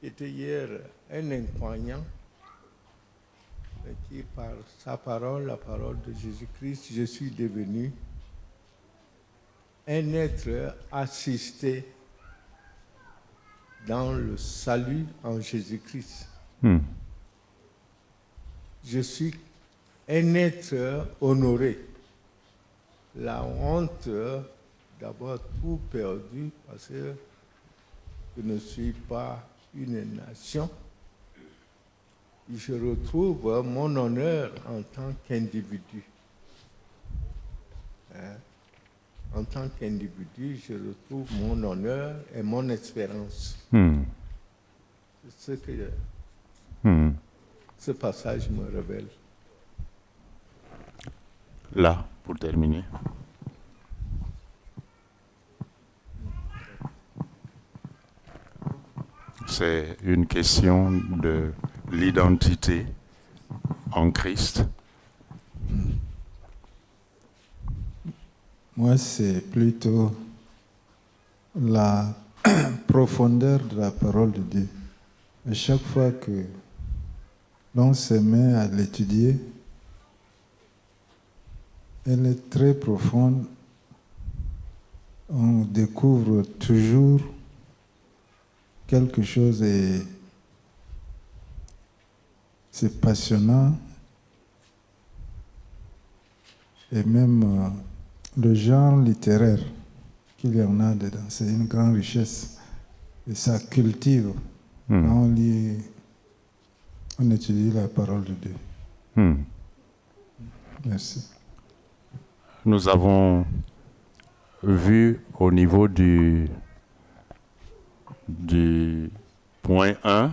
était hier un incroyant qui, par sa parole, la parole de Jésus-Christ, je suis devenu un être assisté dans le salut en Jésus-Christ. Je suis un être honoré. La honte, d'abord tout perdu, parce que je ne suis pas une nation. Je retrouve mon honneur en tant qu'individu. En tant qu'individu, je retrouve mon honneur et mon espérance. C'est ce que ce passage me révèle. Là, pour terminer. C'est une question de l'identité en Christ. Moi, c'est plutôt la profondeur de la parole de Dieu. À chaque fois que l'on se met à l'étudier, elle est très profonde. On découvre toujours quelque chose et c'est passionnant. Et même le genre littéraire qu'il y en a dedans, c'est une grande richesse. Et ça cultive. Quand on lit, on étudie la parole de Dieu. Merci. Nous avons vu au niveau du point 1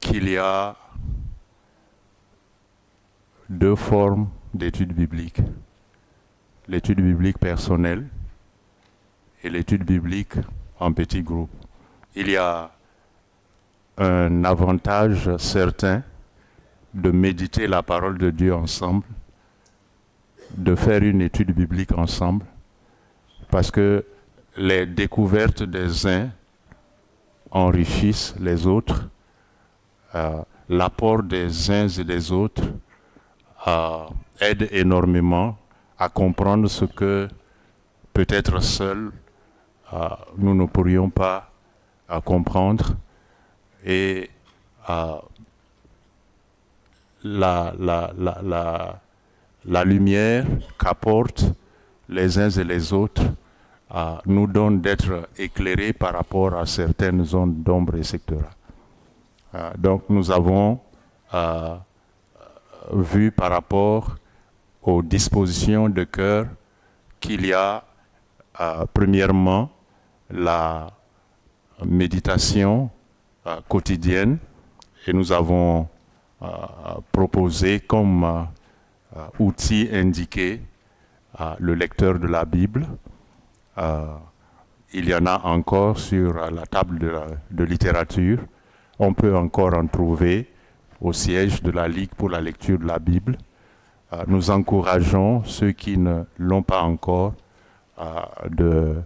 qu'il y a deux formes d'études bibliques. L'étude biblique personnelle et l'étude biblique en petits groupes. Il y a un avantage certain de méditer la parole de Dieu ensemble, de faire une étude biblique ensemble, parce que les découvertes des uns enrichissent les autres, l'apport des uns et des autres aide énormément à comprendre ce que peut-être seuls nous ne pourrions pas comprendre, et la lumière qu'apportent les uns et les autres nous donne d'être éclairés par rapport à certaines zones d'ombre, etc. Donc nous avons vu par rapport aux dispositions de cœur qu'il y a premièrement la méditation quotidienne, et nous avons proposé comme outil indiqué le lecteur de la Bible. Il y en a encore sur la table de littérature. On peut encore en trouver au siège de la Ligue pour la lecture de la Bible. Nous encourageons ceux qui ne l'ont pas encore de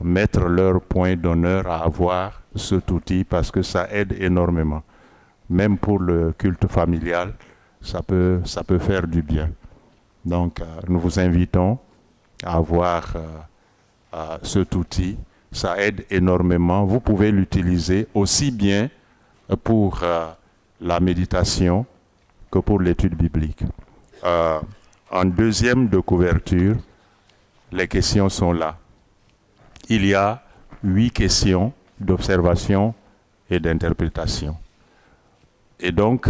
mettre leur point d'honneur à avoir cet outil, parce que ça aide énormément. Même pour le culte familial, ça peut faire du bien. Donc, nous vous invitons à avoir cet outil. Ça aide énormément. Vous pouvez l'utiliser aussi bien pour la méditation que pour l'étude biblique. En deuxième de couverture, les questions sont là. Il y a 8 questions d'observation et d'interprétation. Et donc,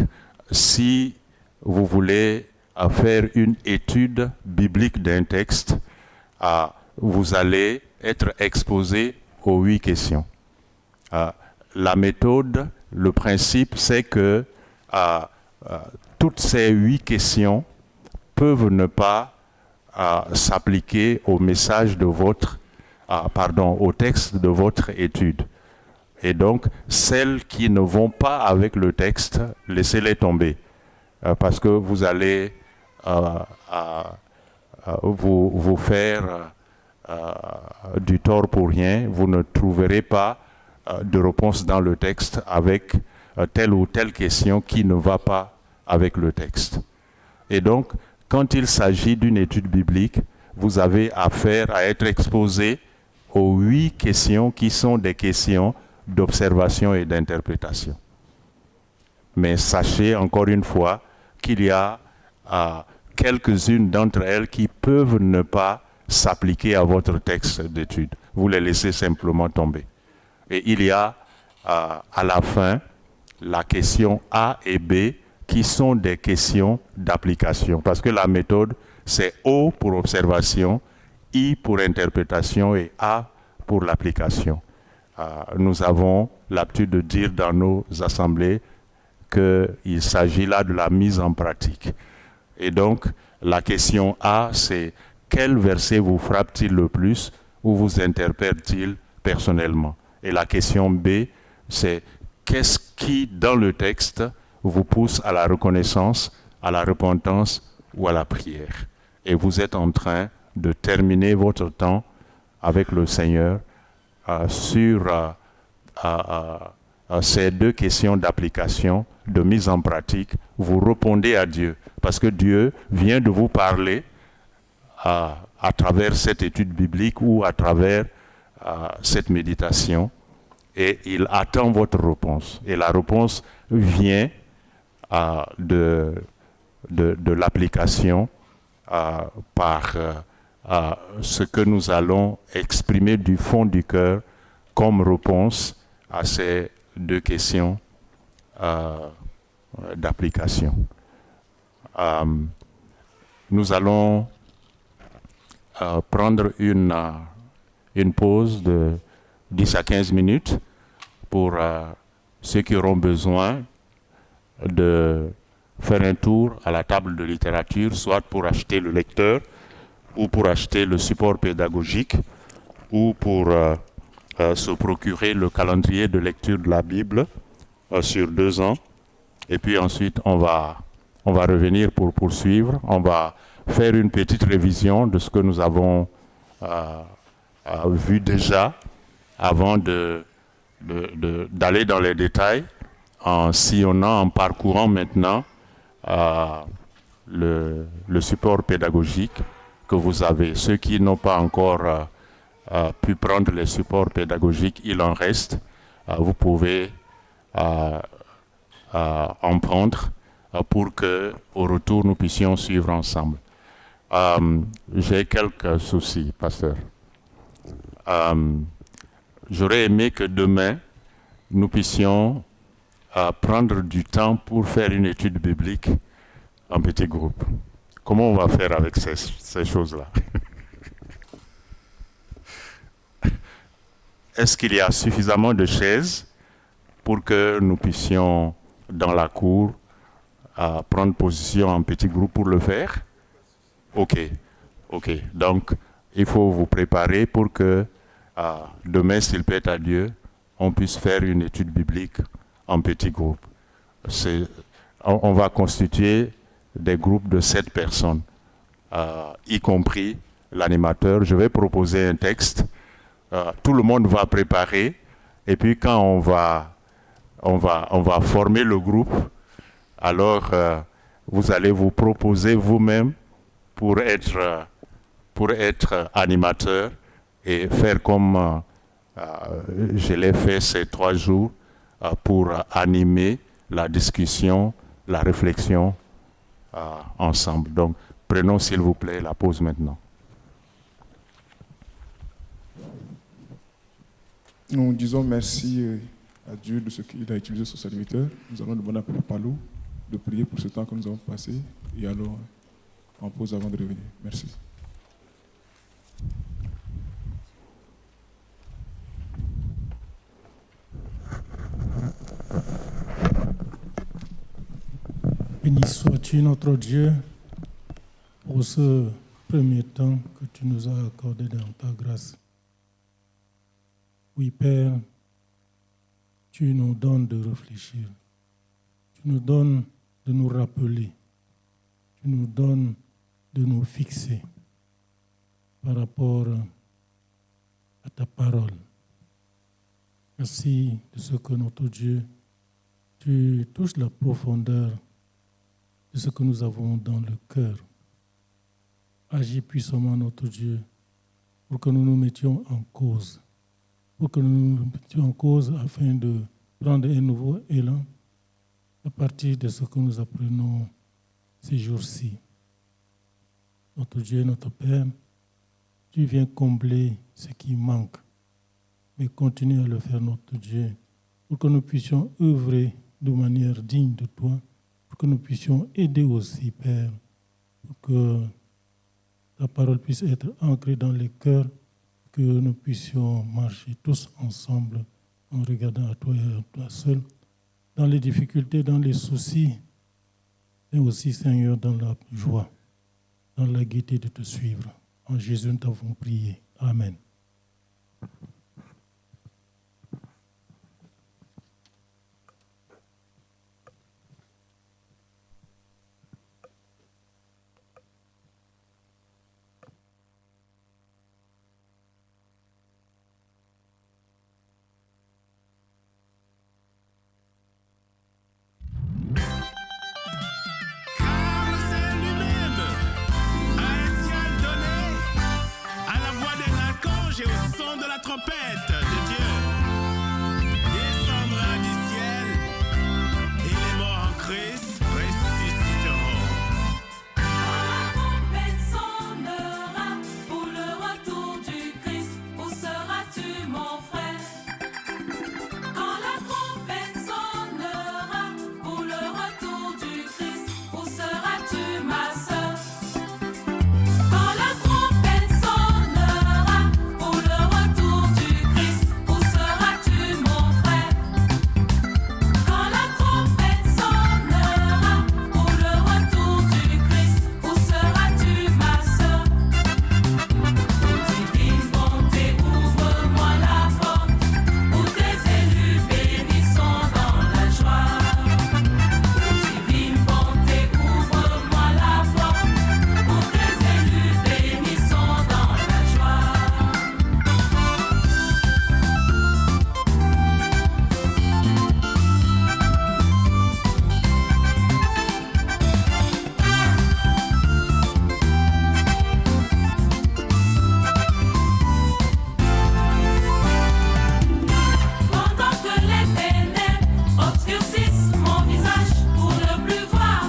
si vous voulez faire une étude biblique d'un texte, vous allez être exposé aux 8 questions. La méthode, le principe, c'est que toutes ces 8 questions peuvent ne pas s'appliquer au message de votre, au texte de votre étude. Et donc, celles qui ne vont pas avec le texte, laissez-les tomber. Parce que vous allez vous faire du tort pour rien, vous ne trouverez pas de réponse dans le texte avec telle ou telle question qui ne va pas avec le texte. Et donc, quand il s'agit d'une étude biblique, vous avez affaire à être exposé aux 8 questions qui sont des questions d'observation et d'interprétation. Mais sachez encore une fois qu'il y a quelques-unes d'entre elles qui peuvent ne pas s'appliquer à votre texte d'étude. Vous les laissez simplement tomber. Et il y a à la fin la question A et B qui sont des questions d'application. Parce que la méthode, c'est O pour observation, I pour interprétation et A pour l'application. Nous avons l'habitude de dire dans nos assemblées qu'il s'agit là de la mise en pratique. Et donc, la question A, c'est quel verset vous frappe-t-il le plus ou vous interpelle-t-il personnellement? Et la question B, c'est qu'est-ce qui, dans le texte, vous pousse à la reconnaissance, à la repentance ou à la prière? Et vous êtes en train de terminer votre temps avec le Seigneur sur ces 2 questions d'application, de mise en pratique. Vous répondez à Dieu, parce que Dieu vient de vous parler à travers cette étude biblique ou à travers cette méditation, et il attend votre réponse. Et la réponse vient de l'application par ce que nous allons exprimer du fond du cœur comme réponse à ces 2 questions d'application. Nous allons prendre une pause de 10 à 15 minutes pour ceux qui auront besoin de faire un tour à la table de littérature, soit pour acheter le lecteur, ou pour acheter le support pédagogique, ou pour se procurer le calendrier de lecture de la Bible sur 2 ans. Et puis ensuite, on va revenir pour poursuivre. On va faire une petite révision de ce que nous avons vu déjà avant d'aller dans les détails, en sillonnant, en parcourant maintenant le support pédagogique que vous avez. Ceux qui n'ont pas encore pu prendre les supports pédagogiques, il en reste. Vous pouvez en prendre pour que, au retour, nous puissions suivre ensemble. J'ai quelques soucis, pasteur. J'aurais aimé que demain, nous puissions prendre du temps pour faire une étude biblique en petit groupe. Comment on va faire avec ces choses-là? Est-ce qu'il y a suffisamment de chaises pour que nous puissions, dans la cour, prendre position en petit groupe pour le faire? Ok. Donc, il faut vous préparer pour que demain, s'il plaît à Dieu, on puisse faire une étude biblique en petit groupe. On va constituer des groupes de 7 personnes, y compris l'animateur. Je vais proposer un texte. Tout le monde va préparer. Et puis quand on va former le groupe, alors vous allez vous proposer vous-même pour être animateur et faire comme je l'ai fait ces 3 jours pour animer la discussion, la réflexion ensemble. Donc, prenons s'il vous plaît la pause maintenant. Nous disons merci à Dieu de ce qu'il a utilisé sur son serviteur. Nous allons demander à Papa Palou de prier pour ce temps que nous avons passé et alors en pause avant de revenir. Merci. Béni sois-tu notre Dieu pour ce premier temps que tu nous as accordé dans ta grâce. Oui, Père, tu nous donnes de réfléchir. Tu nous donnes de nous rappeler. Tu nous donnes de nous fixer par rapport à ta parole. Merci de ce que notre Dieu, tu touches la profondeur de ce que nous avons dans le cœur. Agis puissamment, notre Dieu, pour que nous nous mettions en cause. Pour que nous nous mettions en cause afin de prendre un nouveau élan à partir de ce que nous apprenons ces jours-ci. Notre Dieu, notre Père, tu viens combler ce qui manque, mais continue à le faire, notre Dieu, pour que nous puissions œuvrer de manière digne de toi, pour que nous puissions aider aussi, Père, pour que ta parole puisse être ancrée dans les cœurs, que nous puissions marcher tous ensemble en regardant à toi et à toi seul, dans les difficultés, dans les soucis, et aussi, Seigneur, dans la joie, dans la gaieté de te suivre. En Jésus, nous t'avons prié. Amen. Trompette de Dieu descendra du ciel et les morts en Christ ressusciteront. Quand la trompette sonnera pour le retour du Christ, où seras-tu mon frère? Quand la trompette sonnera pour le retour du Christ, où seras-tu ma sœur? Quand la trompette sonnera pour le retour du Christ, où seras-tu mon frère? Quand la trompette sonnera pour le retour du Christ, où seras-tu ma sœur? Ô divine bonté, ouvre-moi la porte, où tes élus bénissons dans la joie. Ô divine bonté, ouvre-moi la porte, où tes élus bénissons dans la joie. Pendant que les ténèbres obscurcissent mon visage pour ne plus voir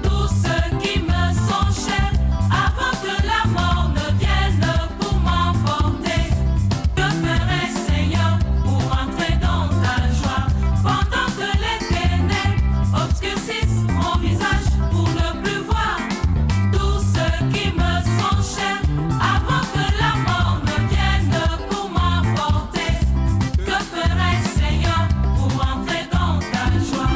tous ceux qui me sont chers, avant que la mort ne vienne pour m'emporter, que ferai, Seigneur, pour entrer dans ta joie? Pendant que les ténèbres obscurcissent mon visage pour ne plus voir tous ceux qui me sont chers, avant que la mort ne vienne pour m'emporter, que ferai, Seigneur, pour entrer dans ta joie?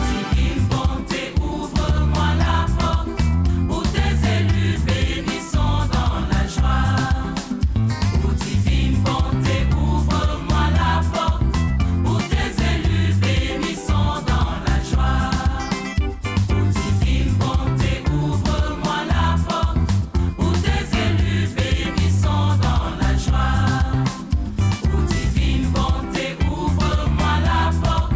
Divine bonté, ouvre-moi la porte, où tes élus bénissons dans la joie. Ô divine bonté, ouvre-moi la porte, où tes élus bénissons dans la joie. Ô divine bonté, ouvre-moi la porte, où tes élus bénissons dans la joie. Ô divine bonté, ouvre-moi la porte,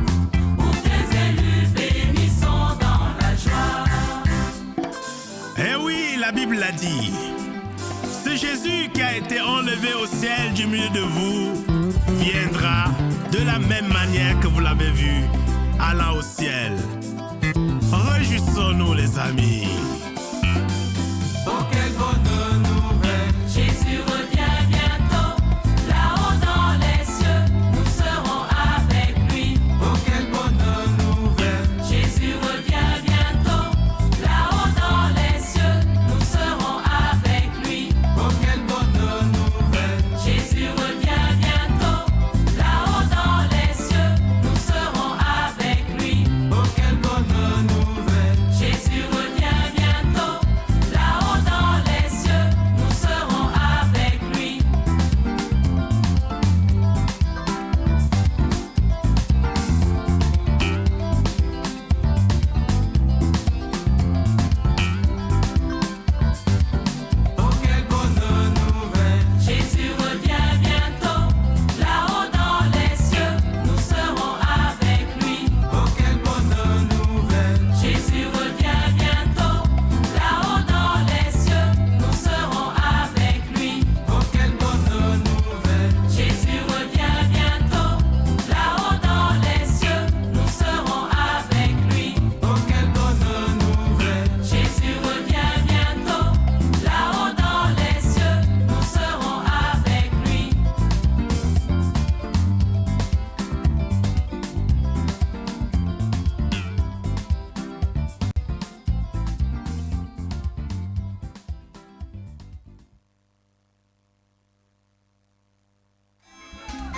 où tes élus bénissons dans la joie. Eh oui, la Bible l'a dit. Ce Jésus qui a été enlevé au ciel du milieu de vous viendra de la même manière que vous l'avez vu, allant au ciel. Réjouissons-nous, les amis. Oh, quelle bonne nouvelle! Jésus revient bientôt, là-haut dans les cieux, nous serons avec lui. Oh, quelle bonne nouvelle! Jésus revient bientôt, là-haut dans les cieux, nous serons avec lui. Oh, quelle bonne nouvelle! Jésus revient bientôt, là-haut dans les cieux, nous serons avec lui. Oh, quelle bonne nouvelle! Jésus revient bientôt,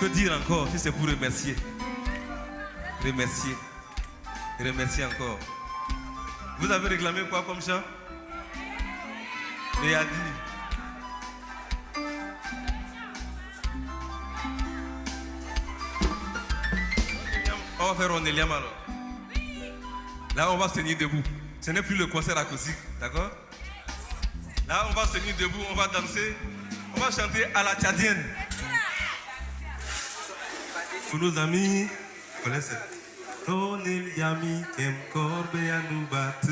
Que dire encore si c'est pour remercier? Remercier. Remercier encore. Vous avez réclamé quoi comme chant? Et a dit. On va faire Roneliam alors. Là, on va se tenir debout. Ce n'est plus le concert acoustique, d'accord? Là, on va se tenir debout, on va danser, on va chanter à la tchadienne. Pour nos amis, vous connaissez? Roneliami kem korbe à nous battre.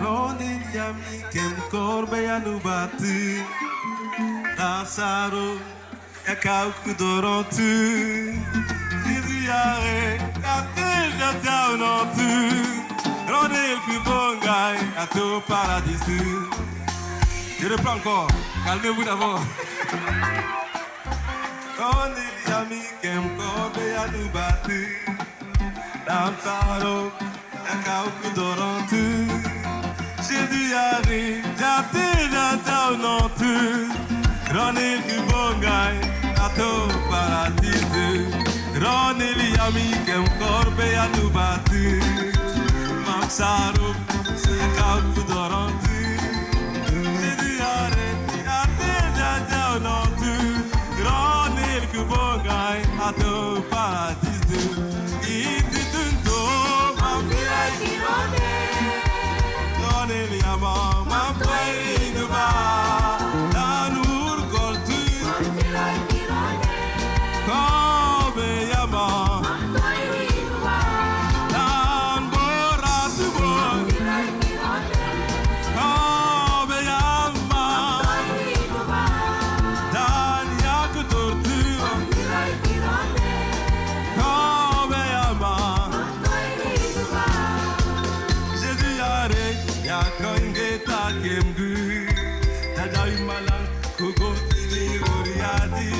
Roneliami kem korbe à nous battre. Lazaro, yakauku dorontu. Ziziare, katel jatao nontu. Ronel kubongai, ato paradis. Je reprends encore, calmez-vous d'abord. Roneliami kem korbe à nous battre. Lazaro, yakauku dorontu. Jésus arrive, j'attends, j'attends, non tu. Ronel Kubongai, ato paradis. Roneliami kem korbe à nous battre. Mamsaro, yakau kudorantu. Jésus arrive, j'attends, j'attends, non tu. Ronel Kubongai, ato paradis. Ititunto, mamira kirone. Roneliama, mampai nuba. Danur goltu. Kobe yama. Dan boratu bo. Kobe yama. Dan yakutortu. Kobe yama. Jésus yare yakoinge takemgu. Tadai malang kugo tini uriadi.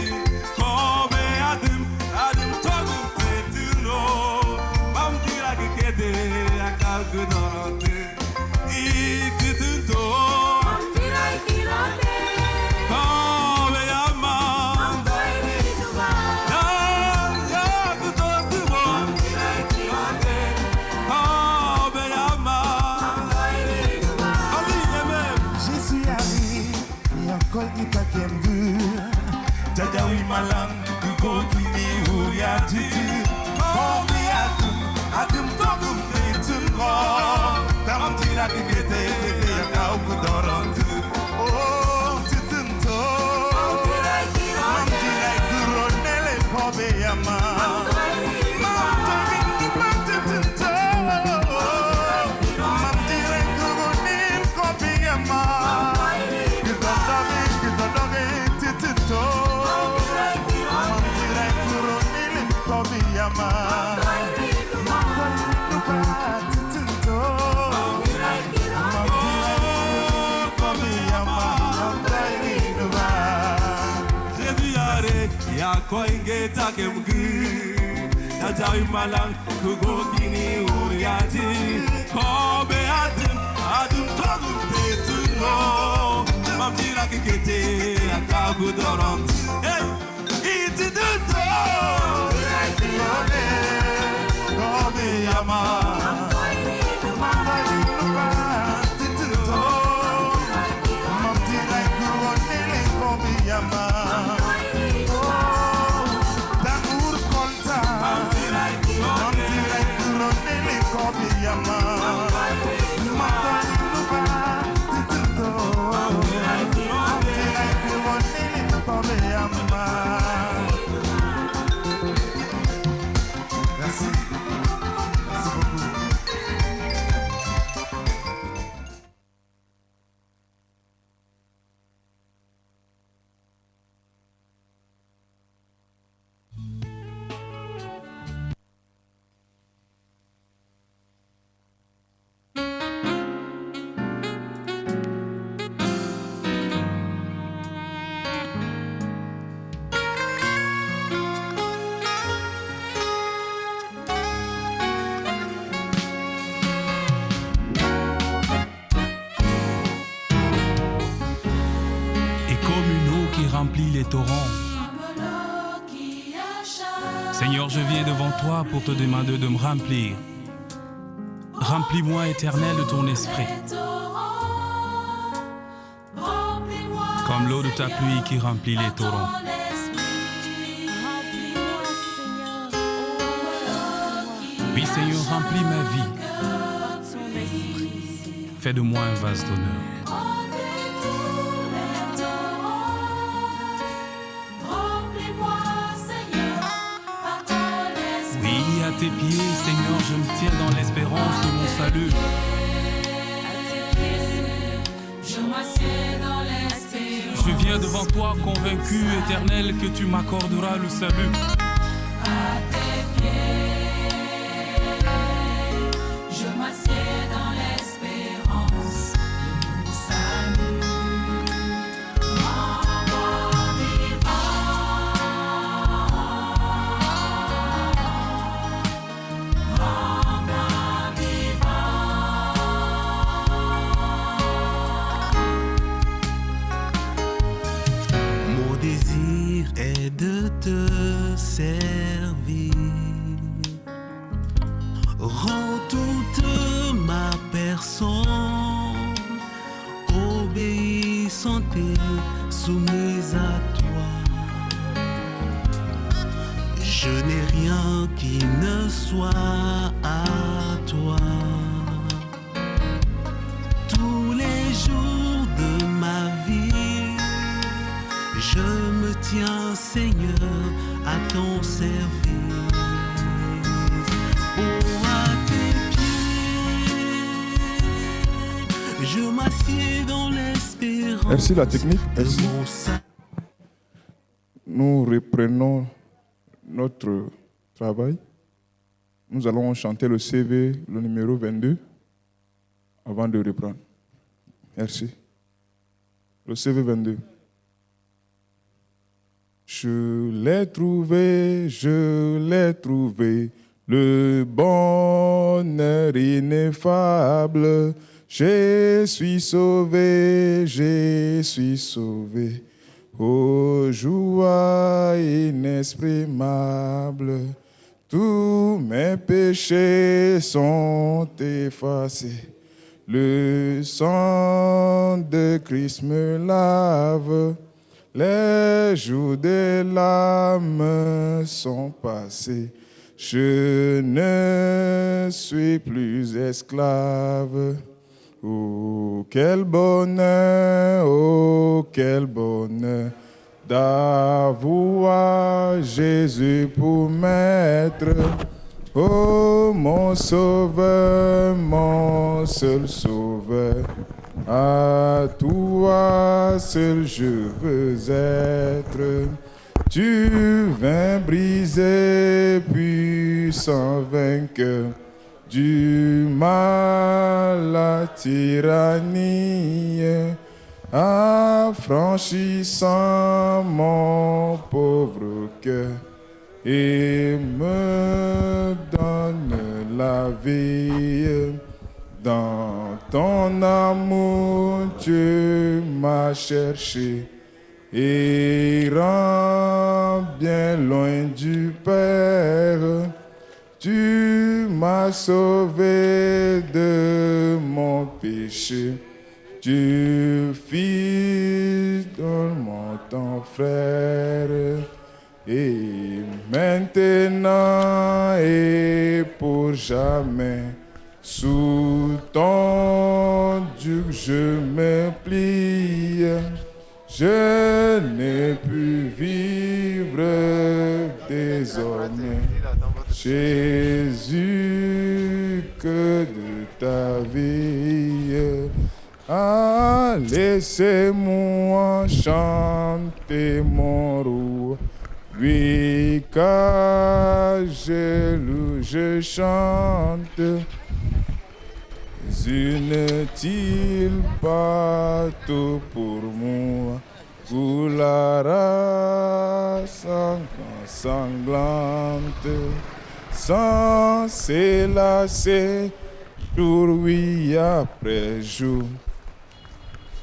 Kobe adim togum petino. Mam tira kekede akal gudorante. Ikutunto. Mam tira ikirane. Kobe yama. Mam toiri nuba. Ya kutortu mo. Mam tira ikirane. Kobe yama. Mam toiri nuba. Ali yeme. Jésus arrive, yakoi itakemgu. Jajawi malang, kugo kini uriati. Kobe adim togum petino. Tam tira kekede yakau kudorantu. Oh, titunto. Mam tira ikironele kobe yama. Mam toiri titunto. Mam tira ikironele kobe yama. Kidodoge titunto. Mam tira ikironele kobe yama. Yakoinge takemgu. Tajawi malang kugo kini uriati. Kobe adim togum tetuno. Mam tira kekete akagu dorant. Hey, iti dunto. Tira ikirone. Kobe yama. Mam toiri nuba. Titunto. Mam tira ikirone kobe yama. Kobe yama. remplit les torrents. Seigneur, je viens devant toi pour te demander de me remplir. Remplis-moi, Éternel, de ton esprit. Comme l'eau de ta pluie qui remplit les torrents. Oui, Seigneur, remplis ma vie. Fais de moi un vase d'honneur. Oui, à tes pieds, Seigneur, je me tiens dans l'espérance de mon salut. Je viens devant toi convaincu, Éternel, que tu m'accorderas le salut. Servir. Rends toute ma personne obéissante et soumise à toi. Je n'ai rien qui ne soit à toi. Tous les jours de ma vie, je me tiens, Seigneur, à ton service. Oh, à tes pieds, je m'assieds dans l'espérance. Merci la technique. Merci. Nous reprenons notre travail. Nous allons chanter le CV, le numéro 22, avant de reprendre. Merci. Le CV 22. Je l'ai trouvé, le bonheur ineffable. Je suis sauvé. Oh, joie inexprimable. Tous mes péchés sont effacés. Le sang de Christ me lave. Les jours de l'âme sont passés. Je ne suis plus esclave. Oh, quel bonheur d'avoir Jésus pour maître. Oh, mon sauveur, mon seul sauveur. À toi seul je veux être. Tu viens briser, puissant vainqueur du mal, la tyrannie, affranchissant mon pauvre cœur et me donne la vie. Dans ton amour, tu m'as cherché et rend bien loin du Père. Tu m'as sauvé de mon péché. Tu fis dans ton frère. Et maintenant et pour jamais, sous ton joug je me plie. Je n'ai pu vivre désormais, Jésus, que de ta vie. Ah, laissez-moi chanter mon roi, lui car je loue, je chante. N'est-il pas tout pour moi, pour la race sanglante, sans s'élasser, jour oui après jour,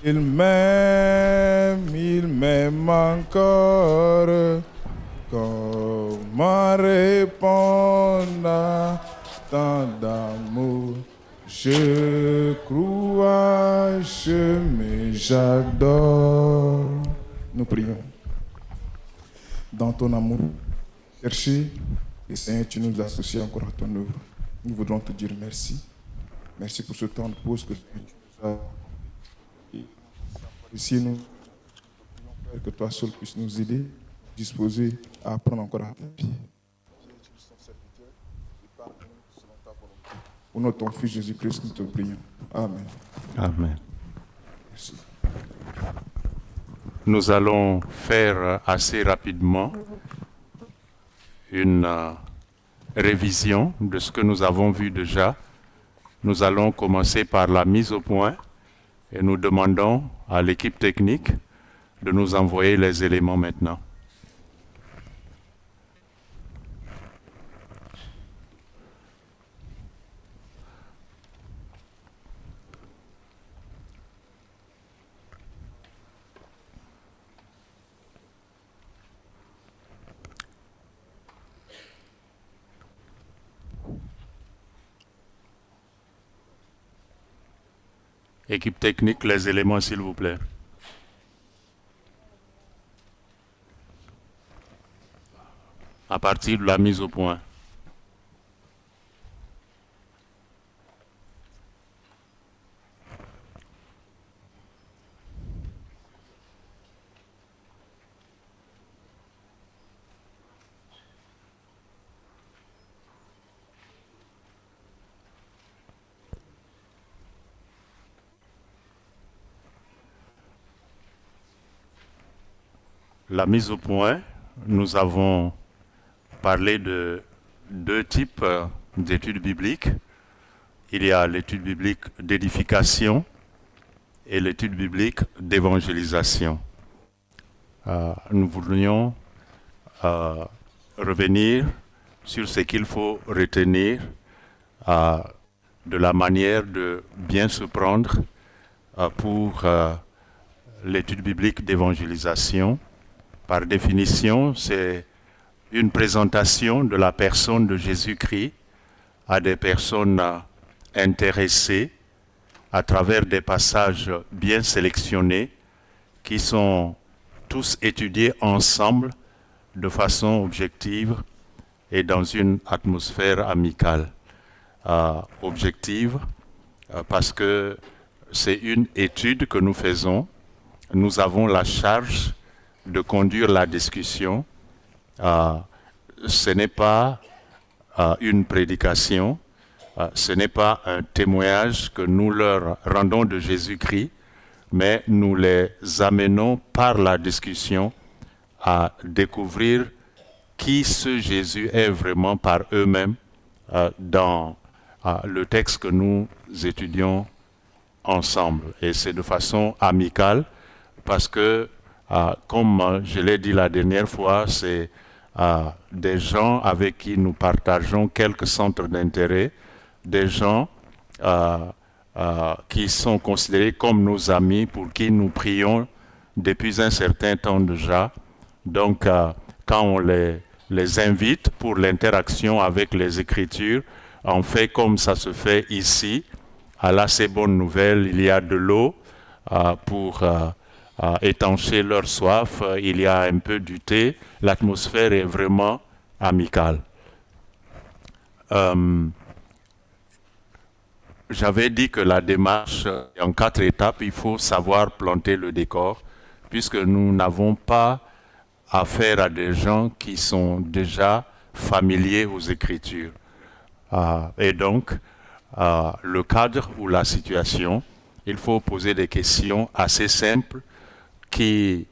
Il m'aime encore. Comment répondre à tant d'amour? Je crois, mais j'adore. Nous prions. Dans ton amour, chercher, et Seigneur, tu nous associes encore à ton œuvre. Nous voudrons te dire merci. Merci pour ce temps de pause que tu nous as. Ici, nous prions, Père, que toi seul puisses nous aider, disposer à apprendre encore à ta vie. Au nom de ton Fils Jésus-Christ, nous te prions. Amen. Amen. Merci. Nous allons faire assez rapidement une révision de ce que nous avons vu déjà. Nous allons commencer par la mise au point et nous demandons à l'équipe technique de nous envoyer les éléments maintenant. Équipe technique, les éléments s'il vous plaît. À partir de la mise au point. La mise au point, nous avons parlé de deux types d'études bibliques. Il y a l'étude biblique d'édification et l'étude biblique d'évangélisation. Nous voudrions revenir sur ce qu'il faut retenir de la manière de bien se prendre pour l'étude biblique d'évangélisation. Par définition, c'est une présentation de la personne de Jésus-Christ à des personnes intéressées à travers des passages bien sélectionnés qui sont tous étudiés ensemble de façon objective et dans une atmosphère amicale. Objective parce que c'est une étude que nous faisons. Nous avons la charge de conduire la discussion. Ce n'est pas une prédication, ce n'est pas un témoignage que nous leur rendons de Jésus-Christ, mais nous les amenons par la discussion à découvrir qui ce Jésus est vraiment par eux-mêmes dans le texte que nous étudions ensemble. Et c'est de façon amicale parce que comme je l'ai dit la dernière fois, c'est des gens avec qui nous partageons quelques centres d'intérêt, des gens qui sont considérés comme nos amis, pour qui nous prions depuis un certain temps déjà. Donc, quand on les invite pour l'interaction avec les Écritures, on fait comme ça se fait ici. À la C'est Bonne Nouvelle, il y a de l'eau pour étancher leur soif, il y a un peu du thé, l'atmosphère est vraiment amicale. J'avais dit que la démarche est en 4 étapes, il faut savoir planter le décor, puisque nous n'avons pas affaire à des gens qui sont déjà familiers aux Écritures. Et donc, le cadre ou la situation, il faut poser des questions assez simples qui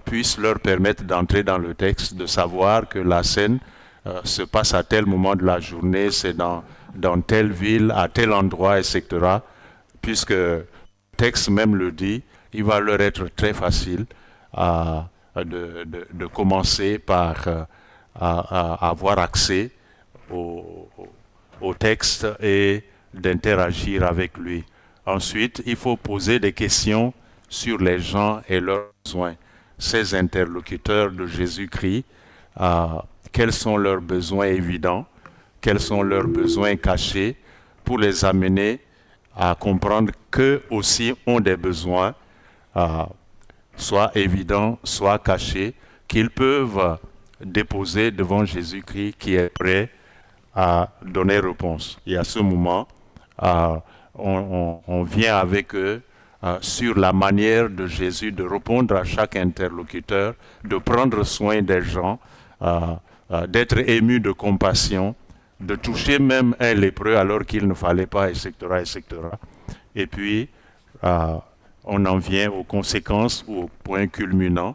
puissent leur permettre d'entrer dans le texte, de savoir que la scène se passe à tel moment de la journée, c'est dans telle ville, à tel endroit, etc. Puisque le texte même le dit, il va leur être très facile de commencer par avoir accès au texte et d'interagir avec lui. Ensuite, il faut poser des questions sur les gens et leurs besoins. Ces interlocuteurs de Jésus-Christ, quels sont leurs besoins évidents, quels sont leurs besoins cachés, pour les amener à comprendre qu'eux aussi ont des besoins, soit évidents, soit cachés, qu'ils peuvent déposer devant Jésus-Christ qui est prêt à donner réponse. Et à ce moment, on vient avec eux sur la manière de Jésus de répondre à chaque interlocuteur, de prendre soin des gens, d'être ému de compassion, de toucher même un lépreux alors qu'il ne fallait pas, etc., etc. Et puis, on en vient aux conséquences ou au point culminant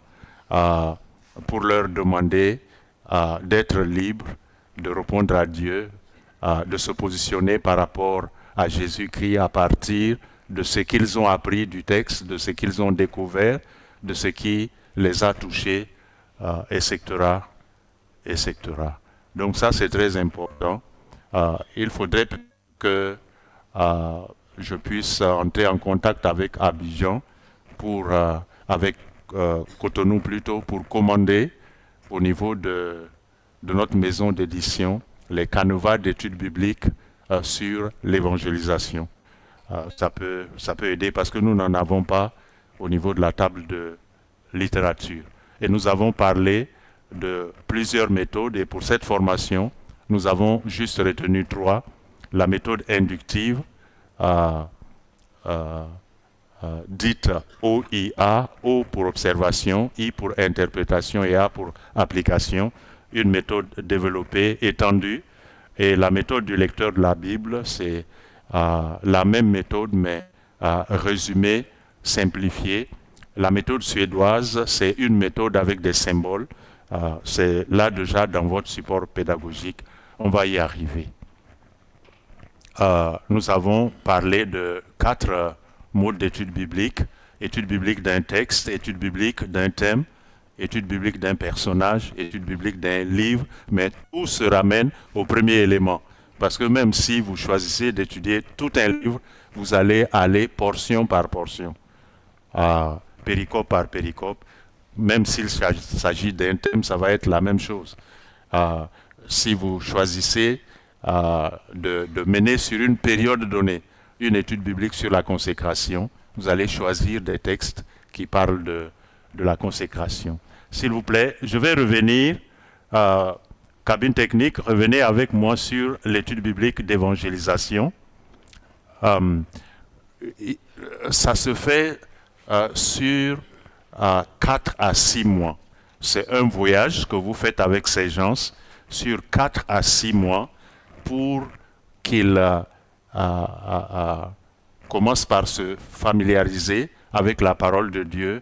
pour leur demander d'être libres, de répondre à Dieu, de se positionner par rapport à Jésus-Christ à partir de ce qu'ils ont appris du texte, de ce qu'ils ont découvert, de ce qui les a touchés, etc., etc. Donc ça, c'est très important. Il faudrait que je puisse entrer en contact avec Abidjan, avec Cotonou plutôt, pour commander au niveau de notre maison d'édition les canevas d'études bibliques sur l'évangélisation. Ça peut aider parce que nous n'en avons pas au niveau de la table de littérature. Et nous avons parlé de plusieurs méthodes et pour cette formation, nous avons juste retenu 3. La méthode inductive, dite OIA, O pour observation, I pour interprétation et A pour application. Une méthode développée, étendue. Et la méthode du lecteur de la Bible, c'est la même méthode, mais résumée, simplifiée. La méthode suédoise, c'est une méthode avec des symboles. C'est là déjà dans votre support pédagogique. On va y arriver. Nous avons parlé de 4 modes d'étude biblique. Étude biblique d'un texte, étude biblique d'un thème, étude biblique d'un personnage, étude biblique d'un livre, mais tout se ramène au premier élément. Parce que même si vous choisissez d'étudier tout un livre, vous allez aller portion par portion, péricope par péricope. Même s'il s'agit d'un thème, ça va être la même chose. Si vous choisissez de mener sur une période donnée une étude biblique sur la consécration, vous allez choisir des textes qui parlent de la consécration. S'il vous plaît, je vais revenir, cabine technique, revenez avec moi sur l'étude biblique d'évangélisation. Ça se fait sur 4 à 6 mois. C'est un voyage que vous faites avec ces gens sur 4 à 6 mois pour qu'ils commencent par se familiariser avec la parole de Dieu,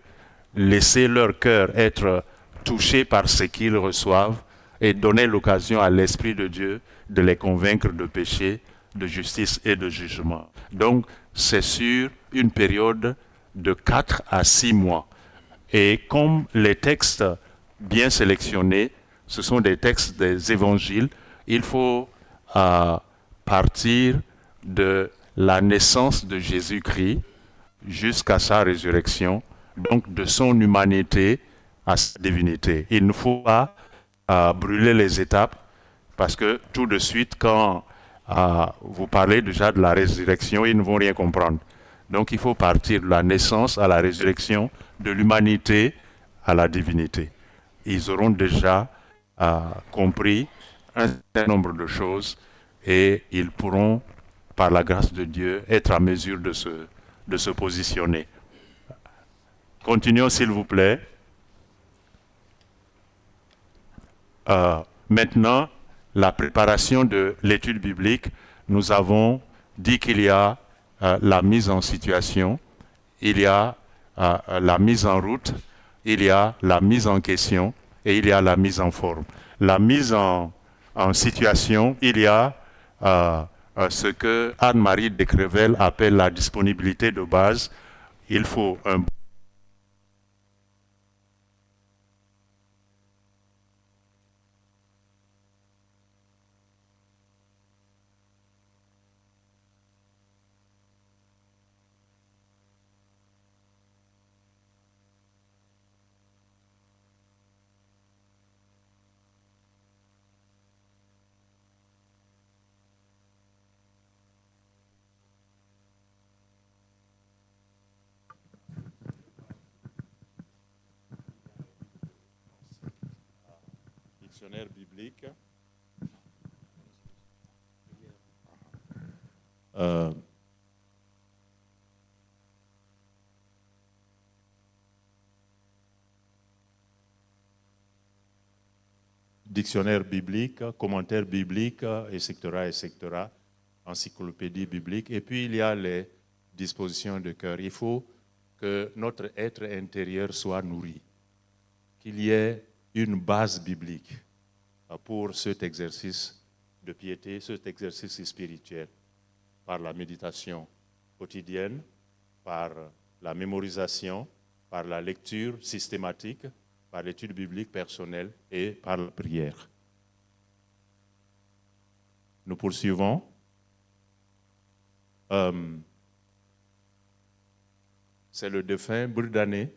laisser leur cœur être touché par ce qu'ils reçoivent et donner l'occasion à l'Esprit de Dieu de les convaincre de péché, de justice et de jugement. Donc, c'est sur une période de 4 à 6 mois. Et comme les textes bien sélectionnés, ce sont des textes des évangiles, il faut partir de la naissance de Jésus-Christ jusqu'à sa résurrection, donc de son humanité à sa divinité. Il ne faut pas brûler les étapes parce que tout de suite, quand vous parlez déjà de la résurrection, ils ne vont rien comprendre. Donc il faut partir de la naissance à la résurrection, de l'humanité à la divinité. Ils auront déjà compris un certain nombre de choses et ils pourront, par la grâce de Dieu, être à mesure de se positionner. Continuons s'il vous plaît. Maintenant, la préparation de l'étude biblique, nous avons dit qu'il y a la mise en situation, il y a la mise en route, il y a la mise en question et il y a la mise en forme. La mise en situation, il y a ce que Anne-Marie Descrevel appelle la disponibilité de base. Il faut un dictionnaire biblique. Dictionnaire biblique, commentaire biblique, etc., encyclopédie biblique. Et puis, il y a les dispositions de cœur. Il faut que notre être intérieur soit nourri, qu'il y ait une base biblique pour cet exercice de piété, cet exercice spirituel, par la méditation quotidienne, par la mémorisation, par la lecture systématique, par l'étude biblique personnelle et par la prière. Nous poursuivons. C'est le défunt Burdané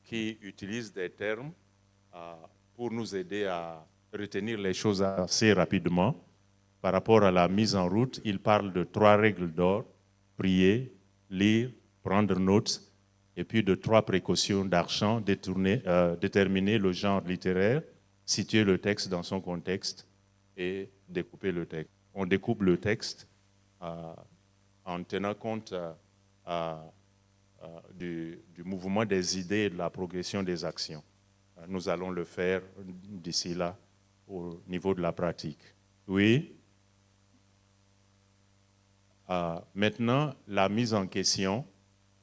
qui utilise des termes pour nous aider à retenir les choses assez rapidement. Par rapport à la mise en route, il parle de 3 règles d'or: prier, lire, prendre notes, et puis de 3 précautions d'argent: déterminer le genre littéraire, situer le texte dans son contexte et découper le texte. On découpe le texte en tenant compte du mouvement des idées et de la progression des actions. Nous allons le faire d'ici là au niveau de la pratique. Oui. Maintenant, la mise en question,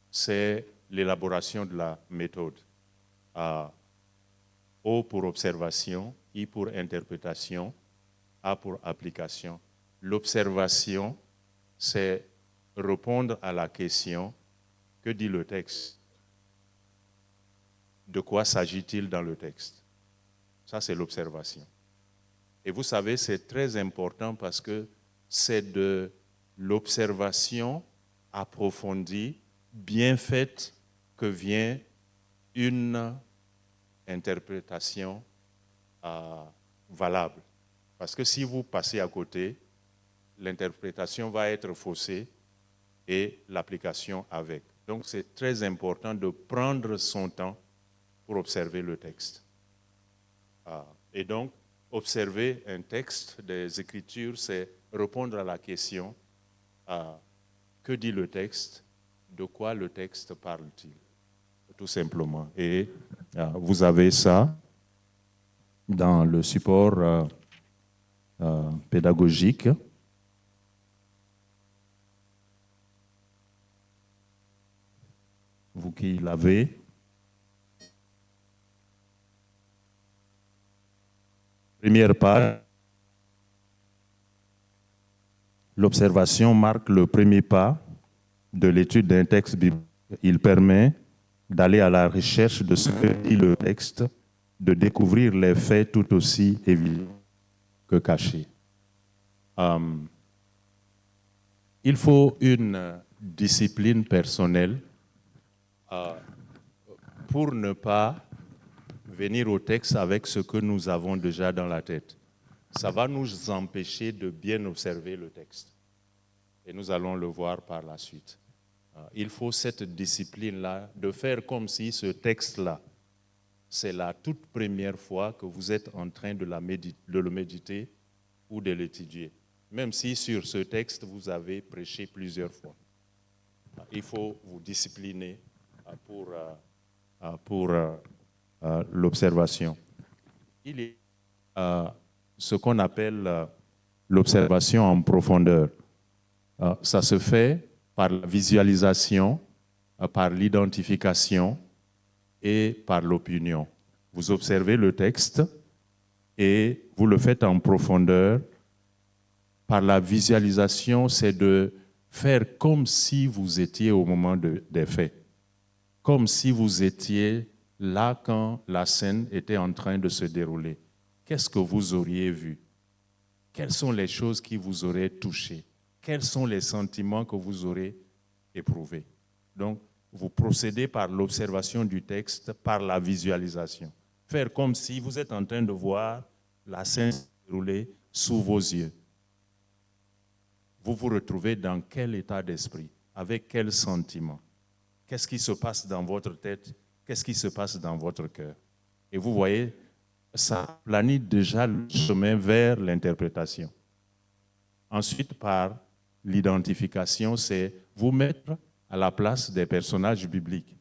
c'est l'élaboration de la méthode. O pour observation, I pour interprétation, A pour application. L'observation, c'est répondre à la question: que dit le texte? De quoi s'agit-il dans le texte? Ça, c'est l'observation. Et vous savez, c'est très important parce que c'est de l'observation approfondie, bien faite, que vient une interprétation valable. Parce que si vous passez à côté, l'interprétation va être faussée et l'application avec. Donc c'est très important de prendre son temps pour observer le texte. Et donc, observer un texte des Écritures, c'est répondre à la question: que dit le texte? De quoi le texte parle-t-il? Tout simplement. Et vous avez ça dans le support pédagogique. Vous qui l'avez. Première page. L'observation marque le premier pas de l'étude d'un texte biblique. Il permet d'aller à la recherche de ce que dit le texte, de découvrir les faits tout aussi évidents que cachés. Il faut une discipline personnelle pour ne pas venir au texte avec ce que nous avons déjà dans la tête. Ça va nous empêcher de bien observer le texte. Et nous allons le voir par la suite. Il faut cette discipline-là, de faire comme si ce texte-là, c'est la toute première fois que vous êtes en train de le méditer ou de l'étudier. Même si sur ce texte, vous avez prêché plusieurs fois. Il faut vous discipliner pour l'observation. Il y a ce qu'on appelle l'observation en profondeur. Ça se fait par la visualisation, par l'identification et par l'opinion. Vous observez le texte et vous le faites en profondeur. Par la visualisation, c'est de faire comme si vous étiez au moment des faits, comme si vous étiez là quand la scène était en train de se dérouler. Qu'est-ce que vous auriez vu? Quelles sont les choses qui vous auraient touché? Quels sont les sentiments que vous aurez éprouvés? Donc, vous procédez par l'observation du texte, par la visualisation. Faire comme si vous êtes en train de voir la scène se dérouler sous vos yeux. Vous vous retrouvez dans quel état d'esprit? Avec quel sentiment? Qu'est-ce qui se passe dans votre tête? Qu'est-ce qui se passe dans votre cœur? Et vous voyez, ça planifie déjà le chemin vers l'interprétation. Ensuite, par l'identification, c'est vous mettre à la place des personnages bibliques.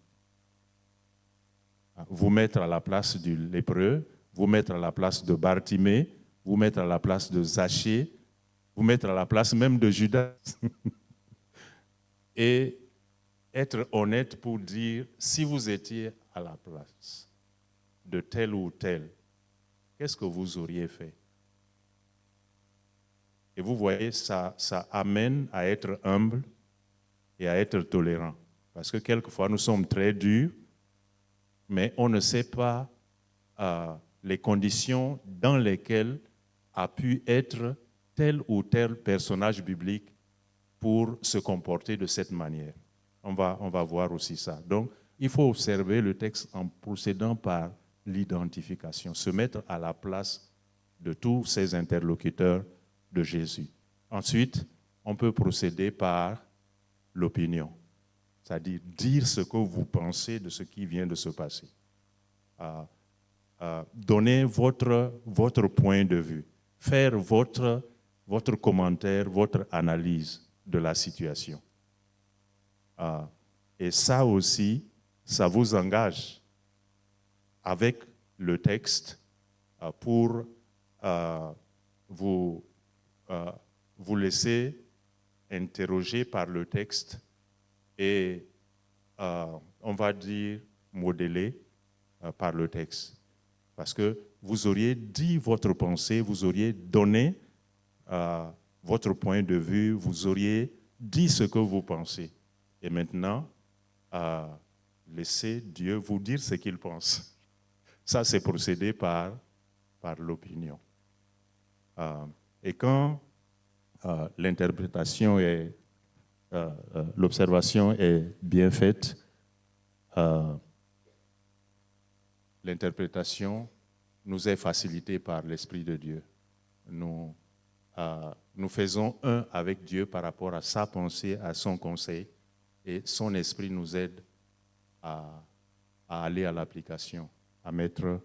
Vous mettre à la place du lépreux, vous mettre à la place de Bartimée, vous mettre à la place de Zachée, vous mettre à la place même de Judas. Et être honnête pour dire, si vous étiez à la place de tel ou tel, qu'est-ce que vous auriez fait? Et vous voyez, ça amène à être humble et à être tolérant. Parce que quelquefois, nous sommes très durs, mais on ne sait pas les conditions dans lesquelles a pu être tel ou tel personnage biblique pour se comporter de cette manière. On va voir aussi ça. Donc, il faut observer le texte en procédant par l'identification, se mettre à la place de tous ces interlocuteurs de Jésus. Ensuite, on peut procéder par l'opinion, c'est-à-dire dire ce que vous pensez de ce qui vient de se passer. Donner votre point de vue, faire votre commentaire, votre analyse de la situation. Et ça aussi, ça vous engage avec le texte pour vous laisser interroger par le texte et, on va dire, modeler par le texte. Parce que vous auriez dit votre pensée, vous auriez donné votre point de vue, vous auriez dit ce que vous pensez. Et maintenant, laissez Dieu vous dire ce qu'il pense. Ça, c'est procédé par l'opinion. Et quand l'interprétation est, l'observation est bien faite, l'interprétation nous est facilitée par l'Esprit de Dieu. Nous faisons un avec Dieu par rapport à sa pensée, à son conseil, et son Esprit nous aide à aller à l'application, à mettre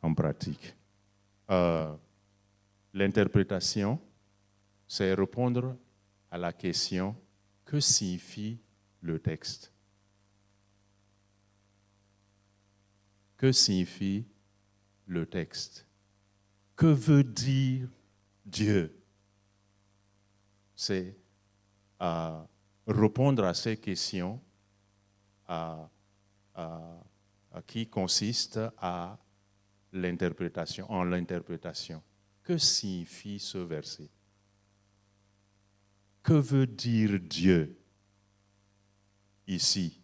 en pratique. L'interprétation, c'est répondre à la question « Que signifie le texte ?» Que signifie le texte? Que veut dire Dieu? C'est répondre à ces questions qui consistent en l'interprétation. Que signifie ce verset? Que veut dire Dieu ici?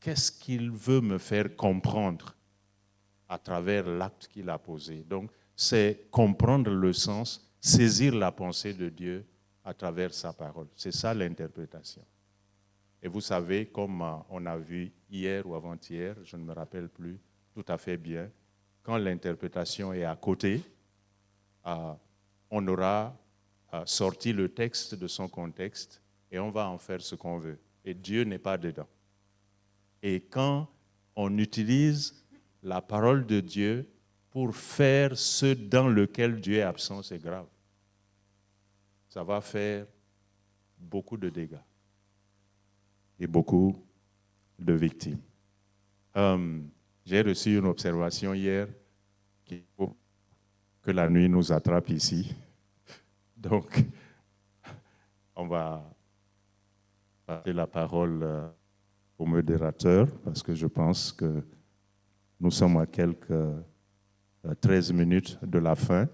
Qu'est-ce qu'il veut me faire comprendre à travers l'acte qu'il a posé? Donc, c'est comprendre le sens, saisir la pensée de Dieu à travers sa parole. C'est ça l'interprétation. Et vous savez, comme on a vu hier ou avant-hier, je ne me rappelle plus tout à fait bien, quand l'interprétation est à côté, on aura sorti le texte de son contexte et on va en faire ce qu'on veut. Et Dieu n'est pas dedans. Et quand on utilise la parole de Dieu pour faire ce dans lequel Dieu est absent, c'est grave. Ça va faire beaucoup de dégâts et beaucoup de victimes. J'ai reçu une observation hier qu'il faut que la nuit nous attrape ici. Donc, on va passer la parole au modérateur, parce que je pense que nous sommes à quelques 13 minutes de la fin.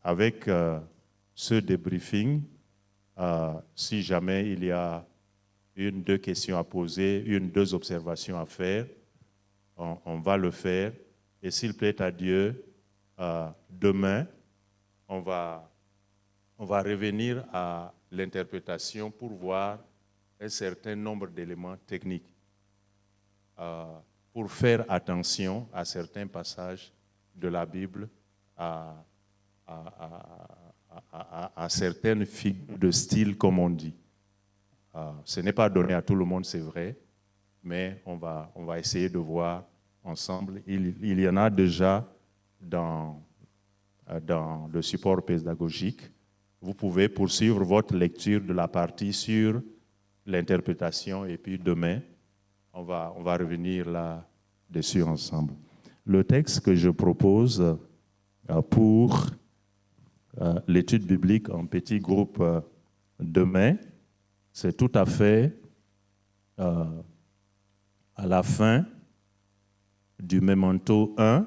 Avec ce débriefing, si jamais il y a deux questions à poser, deux observations à faire, on va le faire. Et s'il plaît à Dieu, demain, on va revenir à l'interprétation pour voir un certain nombre d'éléments techniques pour faire attention à certains passages de la Bible, à certaines figures de style, comme on dit. Ce n'est pas donné à tout le monde, c'est vrai, mais on va essayer de voir ensemble. Il y en a déjà dans le support pédagogique. Vous pouvez poursuivre votre lecture de la partie sur l'interprétation et puis demain, on va revenir là-dessus ensemble. Le texte que je propose pour l'étude biblique en petit groupe demain, c'est tout à fait à la fin du Memento 1.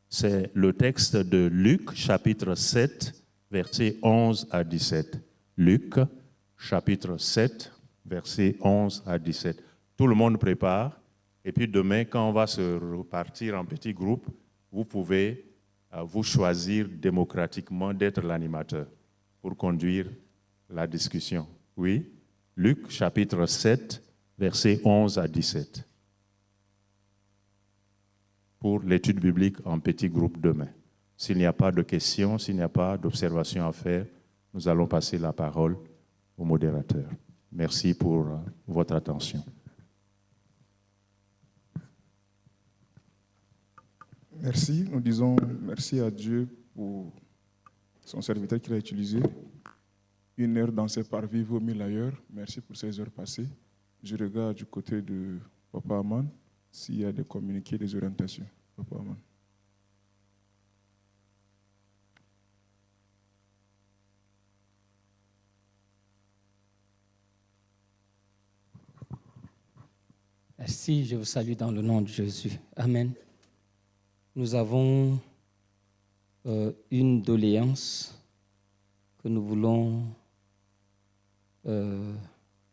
C'est le texte de Luc, chapitre 7, versets 11 à 17. Luc, chapitre 7, versets 11 à 17. Tout le monde prépare. Et puis demain, quand on va se repartir en petits groupes, vous pouvez vous choisir démocratiquement d'être l'animateur pour conduire la discussion. Oui, Luc, chapitre 7, versets 11 à 17. Pour l'étude biblique en petit groupe demain. S'il n'y a pas de questions, s'il n'y a pas d'observations à faire, nous allons passer la parole au modérateur. Merci pour votre attention. Merci. Nous disons merci à Dieu pour son serviteur qu'il a utilisé. 1 heure dans ses parvis vaut 1000 ailleurs. Merci pour ces heures passées. Je regarde du côté de Papa Aman s'il y a des communiqués, des orientations. Papa Aman. Merci, je vous salue dans le nom de Jésus. Amen. Nous avons une doléance que nous voulons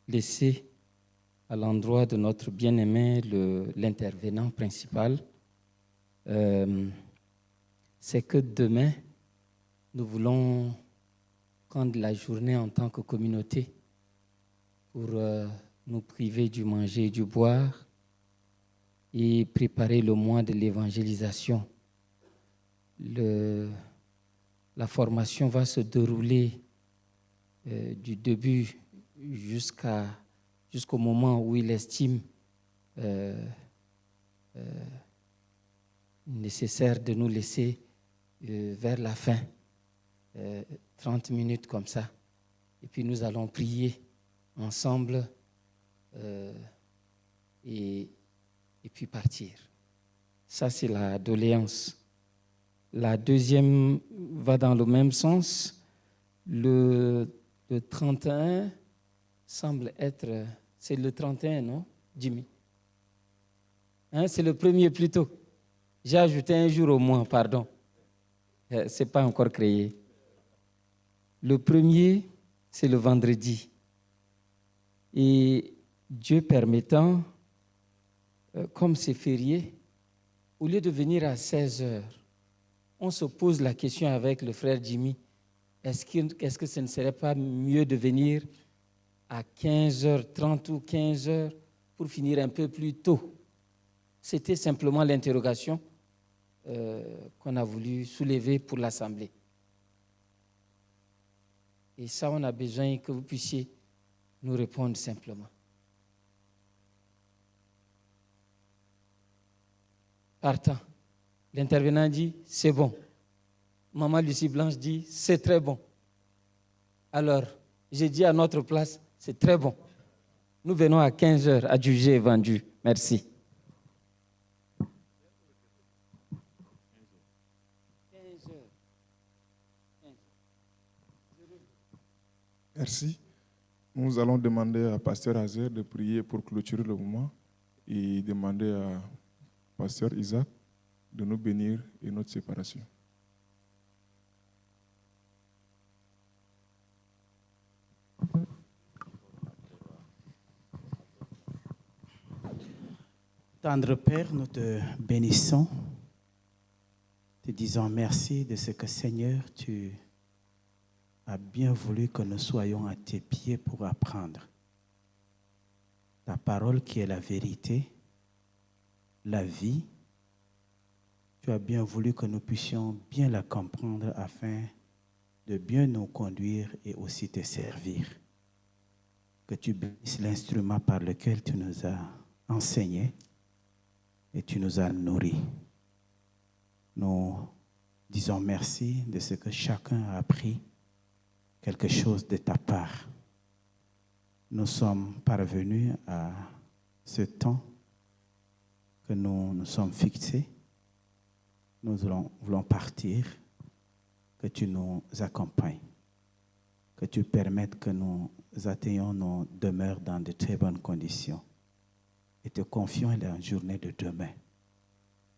laisser à l'endroit de notre bien-aimé, l'intervenant principal. C'est que demain, nous voulons prendre la journée en tant que communauté pour nous priver du manger et du boire et préparer le mois de l'évangélisation. La formation va se dérouler du début jusqu'au moment où il estime nécessaire de nous laisser vers la fin, 30 minutes comme ça. Et puis nous allons prier ensemble et puis partir. Ça, c'est la doléance. La deuxième va dans le même sens. Le 31 semble être... C'est le 31, non, Jimmy? Hein, c'est le premier plutôt. J'ai ajouté un jour au moins, pardon. Ce n'est pas encore créé. Le premier, c'est le vendredi. Et Dieu permettant, comme c'est férié, au lieu de venir à 16 heures, on se pose la question avec le frère Jimmy, est-ce que ce ne serait pas mieux de venir à 15h30 ou 15h pour finir un peu plus tôt? C'était simplement l'interrogation qu'on a voulu soulever pour l'Assemblée. Et ça, on a besoin que vous puissiez nous répondre simplement. Partant, l'intervenant dit, c'est bon. Maman Lucie Blanche dit, c'est très bon. Alors, j'ai dit à notre place, c'est très bon. Nous venons à 15h, adjugé et vendu. Merci. Merci. Nous allons demander à Pasteur Azer de prier pour clôturer le moment et demander à Pasteur Isaac de nous bénir et notre séparation. Tendre Père, nous te bénissons, te disons merci de ce que, Seigneur, tu as bien voulu que nous soyons à tes pieds pour apprendre ta parole qui est la vérité, la vie. Tu as bien voulu que nous puissions bien la comprendre afin de bien nous conduire et aussi te servir. que tu bénisses l'instrument par lequel tu nous as enseigné et tu nous as nourris. Nous disons merci de ce que chacun a appris quelque chose de ta part. Nous sommes parvenus à ce temps que nous nous sommes fixés. Nous voulons partir, que tu nous accompagnes, que tu permettes que nous atteignions nos demeures dans de très bonnes conditions et te confions à la journée de demain.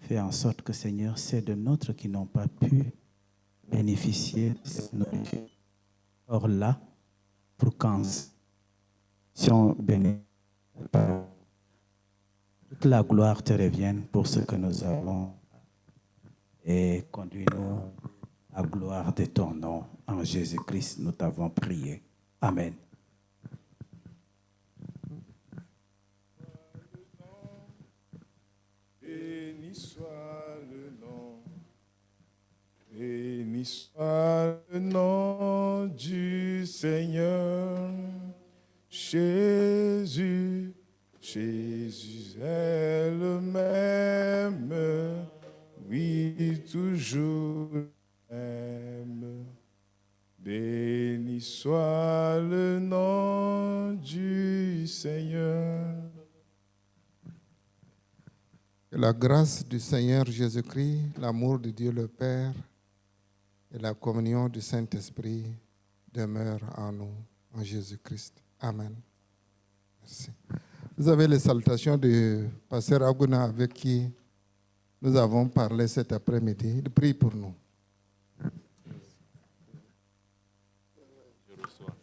Fais en sorte que, Seigneur, ceux de nôtres qui n'ont pas pu bénéficier de cette nourriture, or là, pour qu'en bénéficie, que la gloire te revienne pour ce que nous avons et conduis-nous à gloire de ton nom. En Jésus-Christ, nous t'avons prié. Amen. Béni soit le nom, béni soit le nom du Seigneur. Jésus, Jésus est le même, oui, toujours le même. Béni soit le nom du Seigneur. Que la grâce du Seigneur Jésus-Christ, l'amour de Dieu le Père et la communion du Saint-Esprit demeurent en nous, en Jésus-Christ. Amen. Merci. Vous avez les salutations du pasteur Aguna avec qui nous avons parlé cet après-midi. Il prie pour nous. Je reçois.